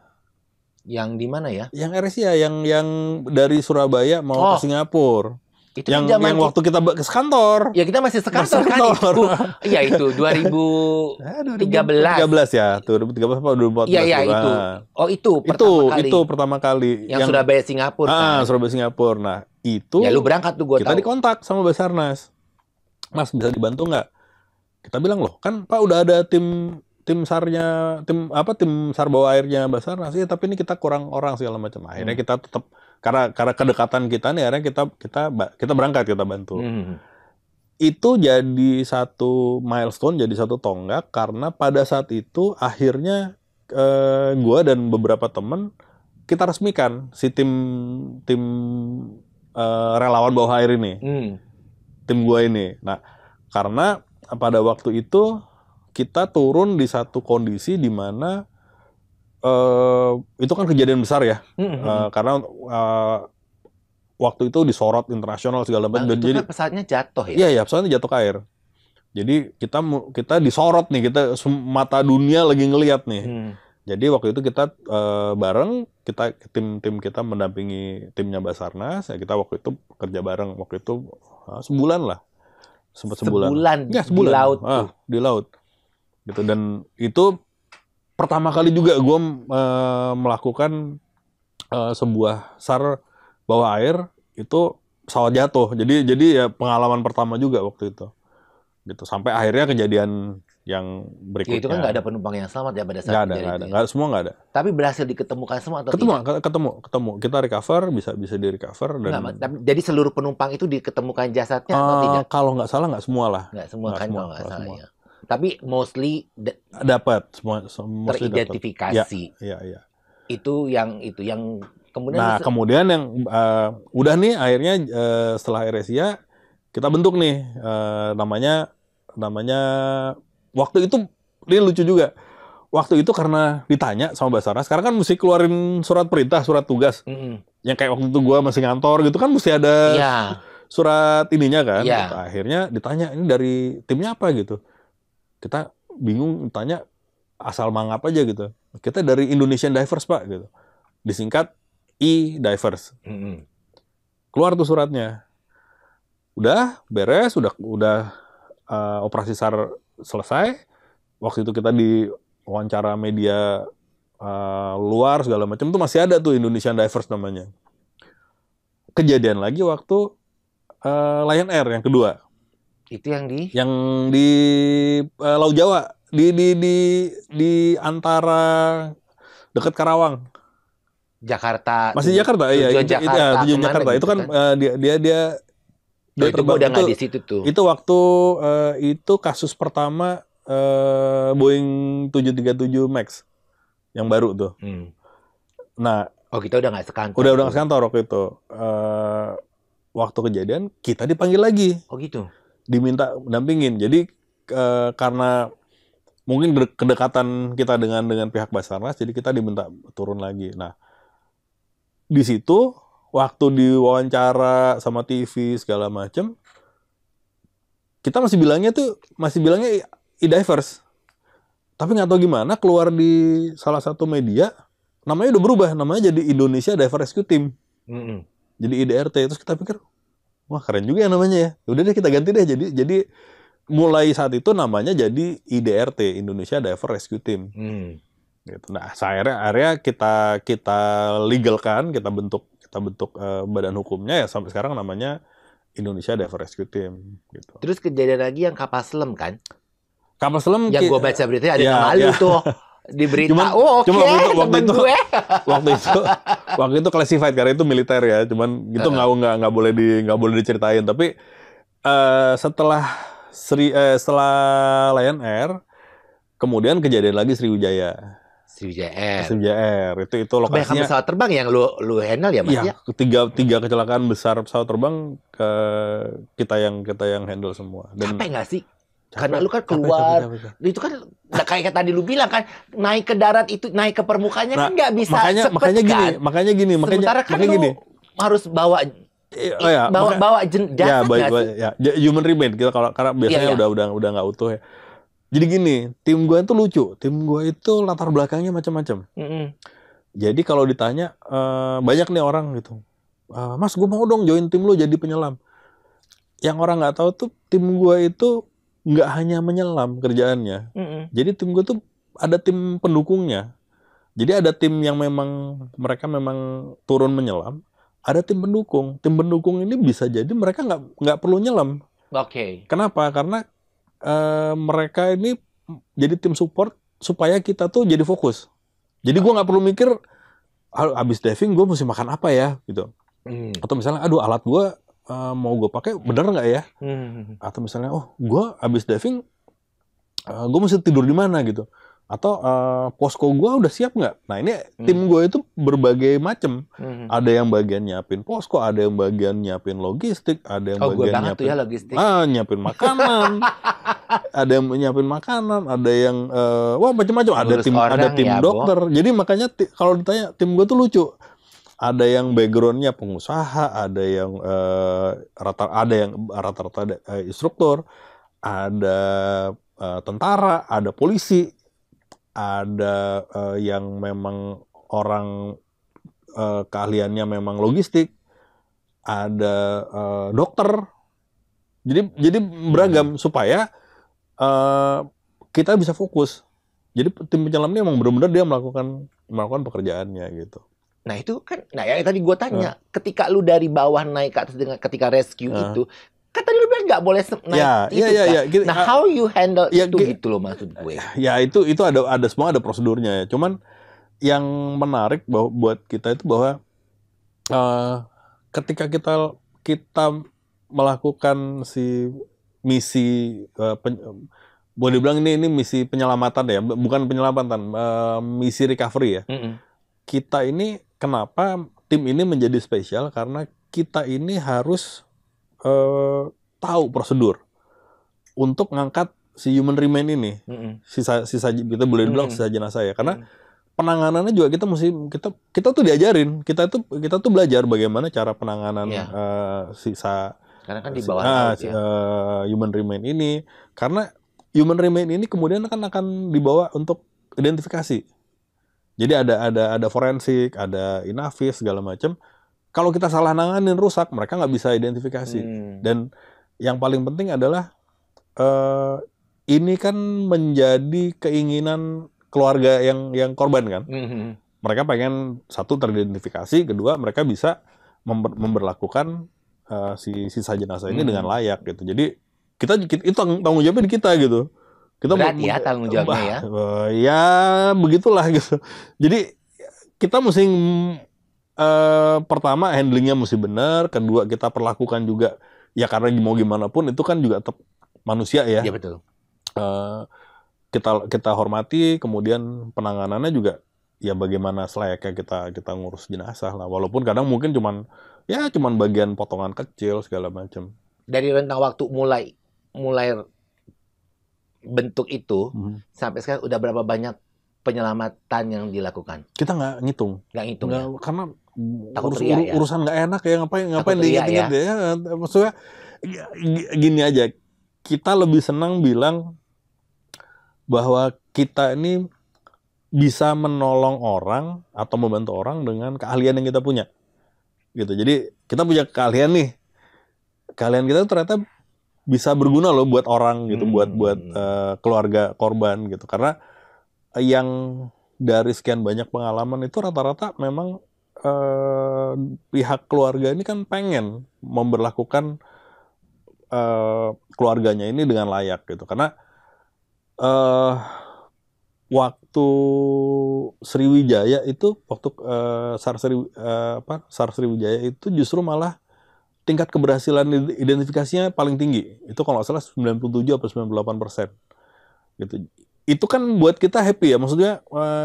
Speaker 1: Yang di mana ya?
Speaker 2: Yang AirAsia yang dari Surabaya mau ke Singapura.
Speaker 1: Itu
Speaker 2: yang waktu kita ke kantor.
Speaker 1: Ya kita masih sekantor kan itu. Iya itu 2013
Speaker 2: ya, 2013 apa 2014.
Speaker 1: Iya itu. Oh itu pertama kali.
Speaker 2: Itu pertama kali.
Speaker 1: Yang Surabaya Singapura kan.
Speaker 2: Surabaya Singapura. Nah, itu
Speaker 1: ya lu berangkat tuh
Speaker 2: kita dikontak sama Basarnas. Mas bisa dibantu nggak? Kita bilang loh, kan Pak udah ada tim SAR-nya, tim SAR bawah airnya Basarnas ya, tapi ini kita kurang orang segala macam. Akhirnya kita tetap karena kedekatan kita nih, akhirnya kita berangkat, kita bantu. Itu jadi satu milestone, jadi satu tonggak karena pada saat itu akhirnya gue dan beberapa teman kita resmikan si tim relawan bawah air ini, tim gue ini. Nah, karena pada waktu itu kita turun di satu kondisi di mana itu kan kejadian besar ya, karena waktu itu disorot internasional segala macam.
Speaker 1: Itu
Speaker 2: jadi
Speaker 1: kan pesawatnya jatuh ya?
Speaker 2: Iya, pesawatnya jatuh ke air. Jadi kita disorot nih, kita mata dunia lagi ngelihat nih. Jadi waktu itu kita bareng, tim kita mendampingi timnya Basarnas. Ya kita waktu itu kerja bareng, waktu itu sebulan lah, sempat sebulan. Ya, sebulan.
Speaker 1: Di laut.
Speaker 2: Di laut. Gitu, dan itu pertama kali juga gue melakukan sebuah SAR bawah air, itu pesawat jatuh. Jadi ya pengalaman pertama juga waktu itu. Gitu, sampai akhirnya kejadian yang berikutnya.
Speaker 1: Ya, itu kan nggak ada penumpang yang selamat ya pada saat
Speaker 2: kejadian itu. Semua nggak ada.
Speaker 1: Tapi berhasil diketemukan semua atau
Speaker 2: tidak? Ketemu. Kita recover, bisa di recover.
Speaker 1: Jadi seluruh penumpang itu diketemukan jasadnya atau tidak?
Speaker 2: Kalau nggak salah nggak semua lah.
Speaker 1: Nggak semua kan kalau nggak salah ya. Tapi mostly
Speaker 2: dapat semua
Speaker 1: teridentifikasi.
Speaker 2: Iya.
Speaker 1: Itu yang kemudian.
Speaker 2: Nah, kemudian yang udah nih akhirnya setelah AirAsia kita bentuk nih namanya waktu itu ini lucu juga. Waktu itu karena ditanya sama Basarnas, sekarang kan mesti keluarin surat perintah, surat tugas. Yang kayak waktu itu gue masih ngantor gitu kan mesti ada surat ininya kan. Gitu. Akhirnya ditanya, ini dari timnya apa gitu. Kita bingung tanya, asal mangap aja gitu. Kita dari Indonesian Divers Pak gitu. Disingkat E-Divers. Keluar tuh suratnya. Udah beres, udah operasi SAR selesai. Waktu itu kita di wawancara media luar segala macam, itu masih ada tuh Indonesian Divers namanya. Kejadian lagi waktu Lion Air yang kedua.
Speaker 1: Itu yang
Speaker 2: di Laut Jawa, di antara dekat Karawang.
Speaker 1: Jakarta.
Speaker 2: Masih Jakarta, iya. Tujuan Jakarta. Itu kan dia
Speaker 1: terbang udah nggak di situ tuh.
Speaker 2: Itu waktu itu kasus pertama Boeing 737 Max yang baru tuh. Nah,
Speaker 1: kita udah nggak sekantor.
Speaker 2: Udah nggak sekantor waktu itu. Waktu kejadian kita dipanggil lagi.
Speaker 1: Oh gitu.
Speaker 2: Diminta dampingin. Jadi karena mungkin kedekatan kita dengan pihak Basarnas, jadi kita diminta turun lagi. Nah, di situ waktu diwawancara sama TV segala macam, kita masih bilangnya e-divers. Tapi nggak tahu gimana keluar di salah satu media, namanya udah berubah, namanya jadi Indonesia Diver Rescue Team. Jadi IDRT. Terus kita pikir, wah keren juga ya namanya ya. Udah deh kita ganti deh. Jadi mulai saat itu namanya jadi IDRT, Indonesia Diver Rescue Team. Gitu. Nah, akhirnya kita legalkan, kita bentuk badan hukumnya ya, sampai sekarang namanya Indonesia Diver Rescue Team. Gitu.
Speaker 1: Terus kejadian lagi yang kapal selam kan?
Speaker 2: Kapal selam
Speaker 1: yang gue baca beritanya ada nama lu tuh di berita.
Speaker 2: Waktu itu classified karena itu militer ya. Cuman itu nggak boleh diceritain. Tapi Setelah setelah Lion Air, kemudian kejadian lagi Sriwijaya.
Speaker 1: Sriwijaya Air.
Speaker 2: Sriwijaya Air itu
Speaker 1: Kebanyakan
Speaker 2: lokasinya.
Speaker 1: pesawat terbang yang lu handle ya Mas ya?
Speaker 2: Tiga kecelakaan besar pesawat terbang kita yang handle semua. Dan
Speaker 1: capek nggak sih? Karena lu kan keluar, capek. Itu kan kayak tadi lu bilang kan, naik ke darat itu, naik ke permukaannya kan nggak bisa
Speaker 2: makanya gini.
Speaker 1: Sementara kan lu harus bawa bawa jasad nggak sih?
Speaker 2: Human remain kita karena biasanya udah nggak utuh ya. Jadi gini, tim gue itu lucu. Tim gue itu latar belakangnya macam-macam. Jadi kalau ditanya, banyak nih orang gitu, Mas gue mau dong join tim lu jadi penyelam. Yang orang nggak tahu tuh tim gue itu nggak hanya menyelam kerjaannya. Jadi tim gue tuh ada tim pendukungnya. Jadi ada tim yang mereka memang turun menyelam. Ada tim pendukung. Tim pendukung ini bisa jadi mereka nggak perlu nyelam.
Speaker 1: Oke.
Speaker 2: Kenapa? Karena mereka ini jadi tim support supaya kita tuh jadi fokus. Jadi gue nggak perlu mikir abis diving gue mesti makan apa ya gitu. Atau misalnya aduh alat gue mau gue pakai bener nggak ya? Atau misalnya gue abis diving gue mesti tidur di mana gitu. Atau posko gue udah siap nggak? Nah ini tim gue itu berbagai macam. Ada yang bagian nyiapin posko, ada yang bagian nyiapin logistik, ada yang bagian nyiapin makanan, ada yang nyiapin makanan, ada yang macam-macam. Ada tim dokter. Jadi makanya kalau ditanya tim gue tuh lucu. Ada yang backgroundnya pengusaha, ada yang rata-rata instruktur, ada tentara, ada polisi. Ada yang memang orang keahliannya memang logistik, ada dokter, jadi beragam supaya kita bisa fokus. Jadi tim penyelam ini memang benar-benar dia melakukan pekerjaannya gitu.
Speaker 1: Nah itu kan, yang tadi gue tanya, ketika lu dari bawah naik ke atas dengan ketika rescue itu. Kan tadi lu bilang nggak boleh naik kan? Nah, how you handle itu gitu loh maksud gue.
Speaker 2: Ya itu ada prosedurnya ya. Cuman yang menarik buat kita itu bahwa ketika kita melakukan si misi boleh dibilang ini misi penyelamatan ya, bukan penyelamatan, misi recovery ya. Kita ini kenapa tim ini menjadi spesial karena kita ini harus tahu prosedur untuk ngangkat si human remain ini, sisa kita boleh dibilang sisa jenazah ya, karena penanganannya juga kita tuh diajarin, kita tuh belajar bagaimana cara penanganan sisa
Speaker 1: karena kan di bawah
Speaker 2: human remain ini, karena human remain ini kemudian akan dibawa untuk identifikasi. Jadi ada forensik, ada inavis segala macam. Kalau kita salah nanganin rusak, mereka nggak bisa identifikasi. Dan yang paling penting adalah ini kan menjadi keinginan keluarga yang korban kan. Mereka pengen satu teridentifikasi, kedua mereka bisa memberlakukan si sisa jenazah ini dengan layak gitu. Jadi itu tanggung jawabnya di kita gitu.
Speaker 1: Berat ya tanggung jawabnya ya.
Speaker 2: Ya begitulah gitu. Jadi kita mesti pertama handlingnya mesti benar, kedua kita perlakukan juga ya karena mau gimana pun itu kan juga tetap manusia ya.
Speaker 1: Iya betul.
Speaker 2: Kita hormati, kemudian penanganannya juga ya bagaimana selayaknya kita ngurus jenazah lah. Walaupun kadang mungkin cuman bagian potongan kecil segala macam.
Speaker 1: Dari rentang waktu mulai bentuk itu sampai sekarang udah berapa banyak penyelamatan yang dilakukan?
Speaker 2: Kita nggak ngitung.
Speaker 1: Nggak ngitung ya?
Speaker 2: Karena urusan nggak enak ya, ngapain diinget-inget ya. Maksudnya gini aja, kita lebih senang bilang bahwa kita ini bisa menolong orang atau membantu orang dengan keahlian yang kita punya. Gitu. Jadi kita punya keahlian nih. Keahlian kita ternyata bisa berguna loh buat orang gitu, buat keluarga korban gitu. Karena yang dari sekian banyak pengalaman itu rata-rata memang pihak keluarga ini kan pengen memberlakukan keluarganya ini dengan layak gitu. Karena waktu Sriwijaya itu SAR Sriwijaya itu justru malah tingkat keberhasilan identifikasinya paling tinggi. Itu kalau nggak salah 97 atau 98%. Gitu. Itu kan buat kita happy ya, maksudnya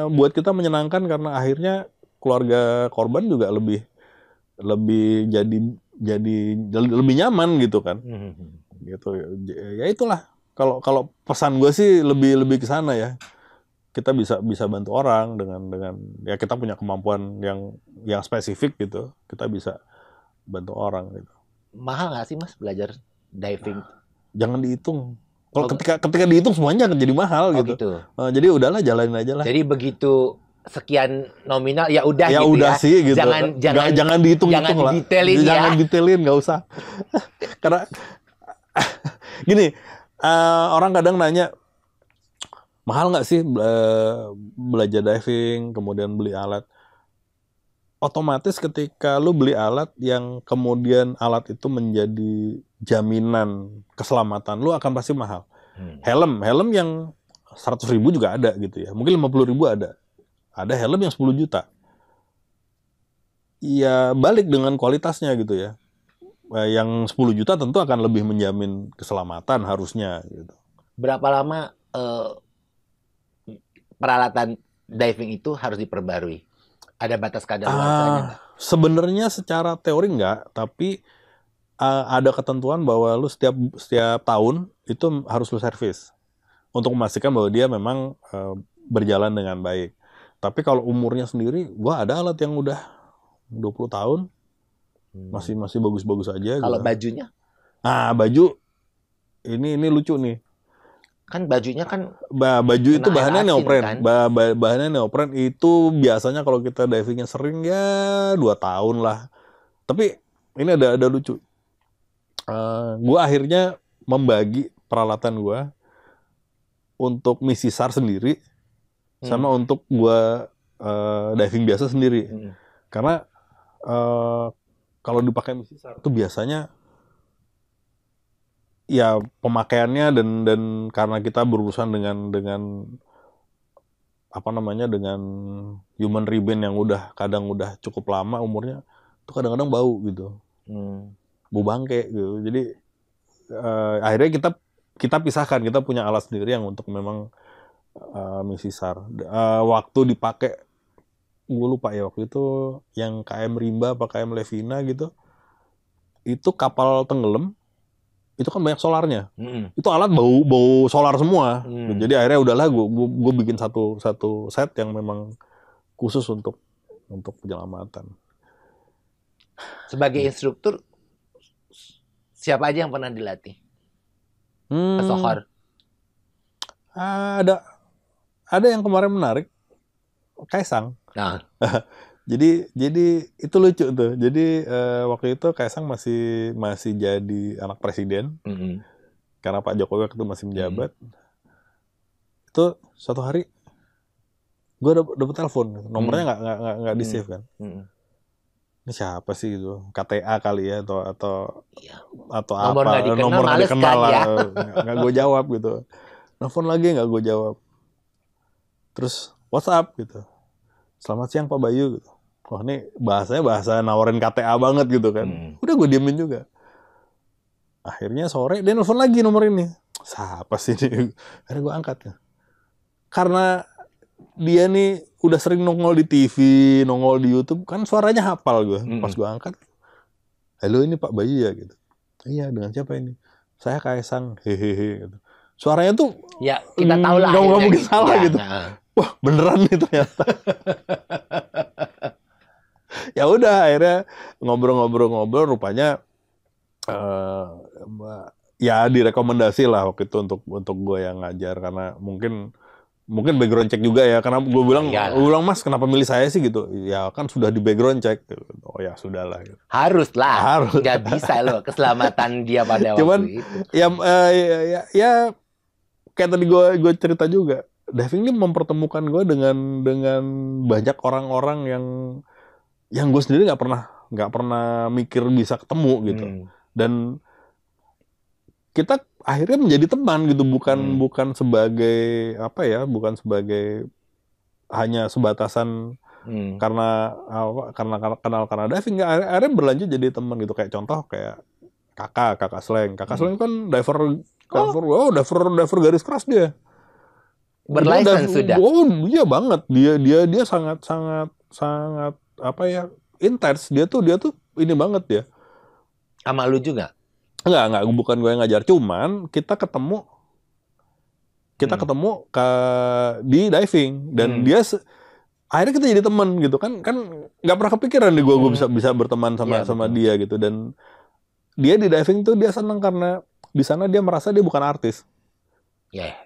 Speaker 2: buat kita menyenangkan karena akhirnya keluarga korban juga lebih jadi lebih nyaman gitu kan. Gitu. Ya itulah. Kalau pesan gue sih lebih ke sana ya. Kita bisa bantu orang dengan ya kita punya kemampuan yang spesifik gitu. Kita bisa bantu orang gitu.
Speaker 1: Mahal nggak sih Mas belajar diving?
Speaker 2: Jangan dihitung. Kalau ketika dihitung semuanya akan jadi mahal gitu. Jadi udahlah jalanin aja lah.
Speaker 1: Jadi begitu sekian nominal ya udah
Speaker 2: ya
Speaker 1: gitu
Speaker 2: udah
Speaker 1: ya.
Speaker 2: Sih gitu. Jangan dihitung lah.
Speaker 1: Jangan detailin ya.
Speaker 2: Jangan detailin, nggak usah. Karena gini, orang kadang nanya mahal nggak sih belajar diving, kemudian beli alat. Otomatis ketika lu beli alat yang kemudian alat itu menjadi jaminan keselamatan, lu akan pasti mahal. Helm yang 100.000 juga ada gitu ya. Mungkin 50.000 ada. Ada helm yang 10 juta. Ya balik dengan kualitasnya gitu ya. Yang 10 juta tentu akan lebih menjamin keselamatan harusnya gitu.
Speaker 1: Berapa lama peralatan diving itu harus diperbarui? Ada batas kadaluarsanya?
Speaker 2: Sebenarnya secara teori enggak, tapi ada ketentuan bahwa lu setiap tahun itu harus lu servis untuk memastikan bahwa dia memang berjalan dengan baik. Tapi kalau umurnya sendiri, gua ada alat yang udah 20 tahun masih bagus-bagus aja.
Speaker 1: Kalau
Speaker 2: gitu.
Speaker 1: bajunya?
Speaker 2: Baju ini lucu nih.
Speaker 1: Kan bajunya kan
Speaker 2: baju itu bahannya neopren.
Speaker 1: Kan?
Speaker 2: Bahannya neopren itu biasanya kalau kita divingnya sering ya 2 tahun lah. Tapi ini ada lucu. Gue akhirnya membagi peralatan gue untuk misi SAR sendiri sama untuk gue diving biasa sendiri. Karena kalau dipakai misi SAR itu biasanya ya pemakaiannya dan karena kita berurusan dengan apa namanya dengan human remain yang kadang udah cukup lama umurnya, itu kadang-kadang bau gitu. Bau bangke gitu. Jadi akhirnya kita pisahkan, kita punya alat sendiri yang untuk memang misi SAR. Waktu dipakai, gue lupa ya waktu itu yang KM Rimba apa KM Levina gitu, itu kapal tenggelam. Itu kan banyak solarnya. Itu alat bau solar semua. Jadi akhirnya udahlah gue bikin satu set yang memang khusus untuk penyelamatan.
Speaker 1: Sebagai instruktur, siapa aja yang pernah dilatih? Pesohor.
Speaker 2: Ada yang kemarin menarik, Kaisang.
Speaker 1: Nah.
Speaker 2: Jadi itu lucu tuh. Jadi waktu itu Kaisang masih jadi anak presiden. Karena Pak Jokowi waktu itu masih menjabat. Itu suatu hari gue dapet telepon, nomornya nggak di save kan. Ini siapa sih gitu? KTA kali ya atau
Speaker 1: nomor
Speaker 2: apa? Nomor nggak dikenal
Speaker 1: kan,
Speaker 2: lah.
Speaker 1: Ya?
Speaker 2: Nggak gue jawab gitu. Nelfon lagi nggak gue jawab. Terus WhatsApp gitu. Selamat siang Pak Bayu gitu. Wah ini bahasanya bahasa nawarin KTA banget gitu kan. Udah gue diemin juga. Akhirnya sore dia nelfon lagi nomor ini. Siapa sih ini? Akhirnya gue angkat. Karena dia nih udah sering nongol di TV, nongol di YouTube, kan suaranya hafal gue. Pas gue angkat, halo ini Pak Bayu ya gitu. Iya, dengan siapa ini? Saya Kaisang, hehehe gitu. Suaranya tuh
Speaker 1: ya kita tahu lah.
Speaker 2: Nggak mungkin salah ya, gitu. Nah. Wah beneran nih ternyata. Ya udah akhirnya ngobrol-ngobrol rupanya ya direkomendasi lah waktu itu untuk gue yang ngajar karena mungkin background check juga ya karena gue bilang Mas kenapa milih saya sih gitu ya kan sudah di background check. Oh ya sudahlah gitu.
Speaker 1: Harus nggak bisa loh keselamatan dia pada
Speaker 2: cuman,
Speaker 1: waktu itu
Speaker 2: ya kayak tadi gue cerita juga diving ini mempertemukan gue dengan banyak orang-orang yang gue sendiri nggak pernah mikir bisa ketemu gitu. Dan kita akhirnya menjadi teman gitu, bukan sebagai apa ya, bukan sebagai hanya sebatasan karena kenal diving, akhirnya berlanjut jadi teman gitu. Kayak contoh kayak kakak Sleng kan diver garis keras dia.
Speaker 1: Berlicense sudah.
Speaker 2: Oh iya banget, dia sangat apa ya, intens. Dia tuh ini banget dia.
Speaker 1: Sama lu juga?
Speaker 2: Enggak, bukan gue yang ngajar, cuman kita ketemu di diving dan dia akhirnya kita jadi teman gitu kan nggak pernah kepikiran nih gue bisa berteman sama dia gitu. Dan dia di diving tuh dia seneng karena di sana dia merasa dia bukan artis.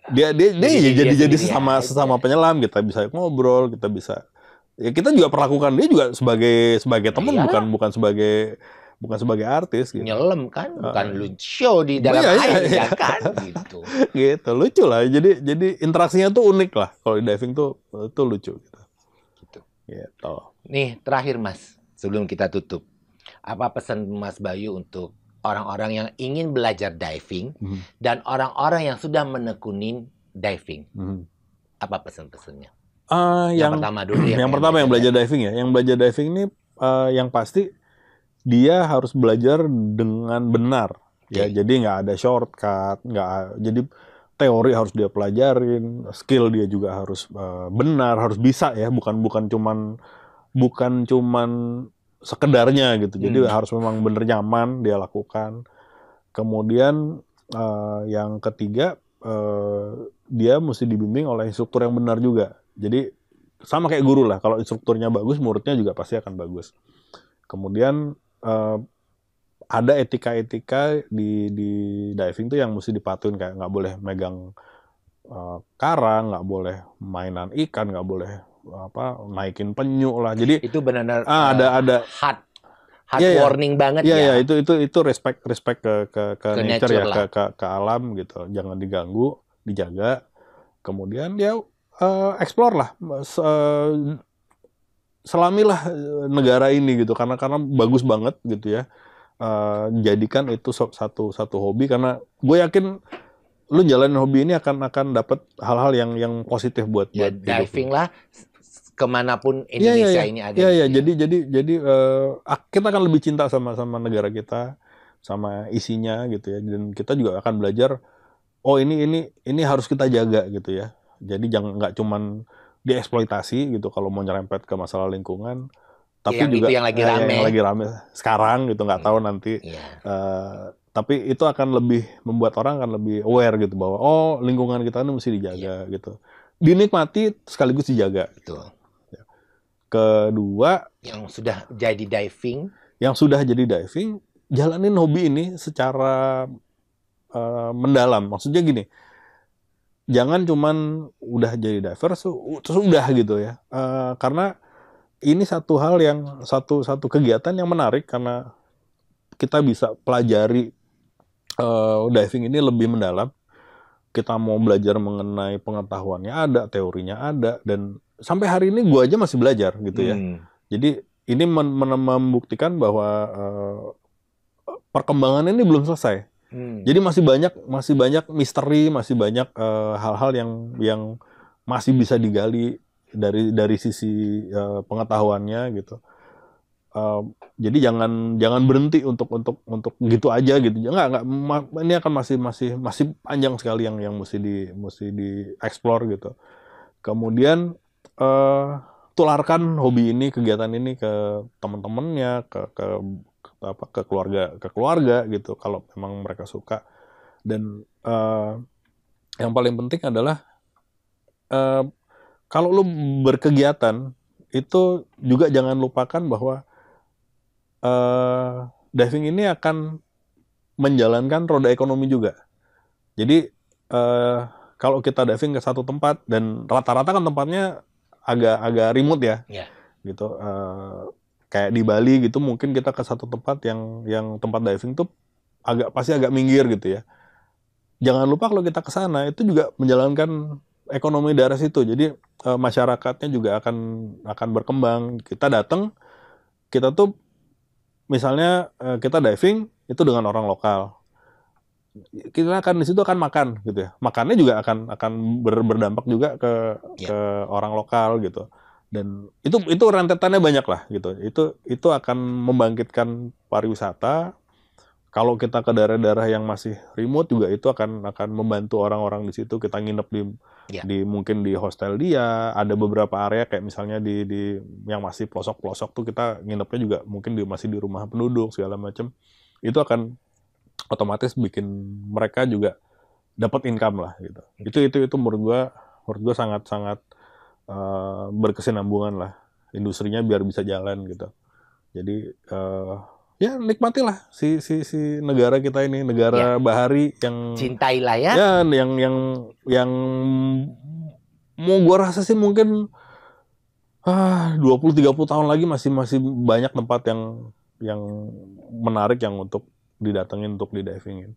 Speaker 2: Dia jadi sesama penyelam, kita bisa ngobrol, kita bisa kita juga perlakukan dia juga sebagai teman, bukan sebagai artis gitu.
Speaker 1: Nyelam kan, bukan lu show di dalam air ya kan gitu.
Speaker 2: Gitu, lucu lah. Jadi interaksinya tuh unik lah. Kalau di diving tuh lucu gitu. Gitu.
Speaker 1: Nih, terakhir Mas, sebelum kita tutup. Apa pesan Mas Bayu untuk orang-orang yang ingin belajar diving dan orang-orang yang sudah menekunin diving? Apa pesan-pesannya?
Speaker 2: Yang pertama dulu yang belajar diving ya. Yang belajar diving ini yang pasti dia harus belajar dengan benar. Ya, jadi nggak ada shortcut, jadi teori harus dia pelajarin, skill dia juga harus benar, harus bisa ya, bukan cuman sekedarnya gitu. Jadi harus memang bener nyaman dia lakukan. Kemudian yang ketiga dia mesti dibimbing oleh instruktur yang benar juga. Jadi sama kayak guru lah, kalau instrukturnya bagus, muridnya juga pasti akan bagus. Kemudian ada etika-etika di diving tuh yang mesti dipatuhin, kayak nggak boleh megang karang, nggak boleh mainan ikan, nggak boleh naikin penyu lah. Jadi
Speaker 1: itu benar-benar
Speaker 2: ada
Speaker 1: hard warning banget ya.
Speaker 2: Iya, itu respect ke nature ya, ke alam gitu. Jangan diganggu, dijaga. Kemudian dia explore lah, selamilah negara ini gitu, karena bagus banget gitu ya. Jadikan itu satu hobi, karena gue yakin lu jalanin hobi ini akan dapat hal-hal yang positif buat
Speaker 1: diving lah kemanapun Indonesia ini ada.
Speaker 2: Iya, jadi kita akan lebih cinta sama negara kita, sama isinya gitu ya. Dan kita juga akan belajar, oh ini harus kita jaga gitu ya. Jadi jangan nggak cuman dieksploitasi gitu kalau mau nyerempet ke masalah lingkungan. Tapi juga
Speaker 1: itu yang lagi rame
Speaker 2: sekarang gitu, nggak tahu nanti. Tapi itu akan lebih membuat orang akan lebih aware gitu, bahwa lingkungan kita ini mesti dijaga gitu. Dinikmati sekaligus dijaga.
Speaker 1: Betul.
Speaker 2: Kedua,
Speaker 1: yang sudah jadi diving,
Speaker 2: jalanin hobi ini secara mendalam. Maksudnya gini, jangan cuman udah jadi diver terus udah gitu ya. Karena ini satu kegiatan yang menarik, karena kita bisa pelajari diving ini lebih mendalam. Kita mau belajar mengenai pengetahuannya ada, teorinya ada, dan sampai hari ini gue aja masih belajar gitu ya. Jadi ini membuktikan bahwa perkembangan ini belum selesai. Jadi masih banyak misteri, masih banyak hal-hal yang masih bisa digali dari sisi pengetahuannya gitu. Jadi jangan berhenti untuk gitu aja gitu. Enggak, ini akan masih panjang sekali yang mesti dieksplor gitu. Kemudian tularkan hobi ini, kegiatan ini ke teman-temannya, ke keluarga gitu, kalau memang mereka suka. Dan yang paling penting adalah kalau lu berkegiatan itu juga jangan lupakan bahwa diving ini akan menjalankan roda ekonomi juga. Jadi kalau kita diving ke satu tempat, dan rata-rata kan tempatnya agak remote ya, gitu. Kayak di Bali gitu, mungkin kita ke satu tempat yang tempat diving tuh pasti agak minggir gitu ya. Jangan lupa kalau kita ke sana itu juga menjalankan ekonomi daerah situ. Jadi masyarakatnya juga akan berkembang. Kita datang, kita tuh misalnya kita diving itu dengan orang lokal. Kita akan di situ akan makan gitu ya. Makannya juga akan berdampak juga ke orang lokal gitu. Dan itu rentetannya banyak lah gitu. Itu akan membangkitkan pariwisata. Kalau kita ke daerah-daerah yang masih remote juga itu akan membantu orang-orang di situ. Kita nginep di mungkin di hostel dia, ada beberapa area kayak misalnya di yang masih pelosok-pelosok tuh kita nginepnya juga mungkin masih di rumah penduduk segala macam. Itu akan otomatis bikin mereka juga dapat income lah gitu. Itu menurut gua sangat-sangat berkesinambungan lah industrinya biar bisa jalan gitu. Jadi ya nikmatilah si negara kita ini, negara bahari yang
Speaker 1: cintailah ya.
Speaker 2: Ya, yang mau gua rasa sih mungkin 20-30 tahun lagi masih banyak tempat yang menarik yang untuk didatengin, untuk didivingin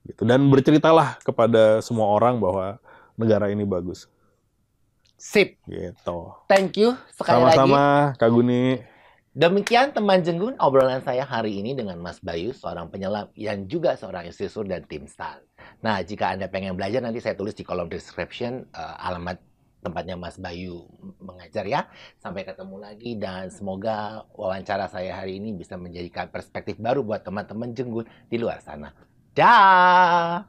Speaker 2: gitu. Dan berceritalah kepada semua orang bahwa negara ini bagus.
Speaker 1: Sip.
Speaker 2: Gitu.
Speaker 1: Thank you sekali lagi.
Speaker 2: Sama-sama Kak Guni.
Speaker 1: Demikian teman Jenggun obrolan saya hari ini dengan Mas Bayu, seorang penyelam yang juga seorang instruktur dan tim STAR. Nah, jika Anda pengen belajar nanti saya tulis di kolom description alamat tempatnya Mas Bayu mengajar ya. Sampai ketemu lagi dan semoga wawancara saya hari ini bisa menjadikan perspektif baru buat teman-teman Jenggun di luar sana. Dah.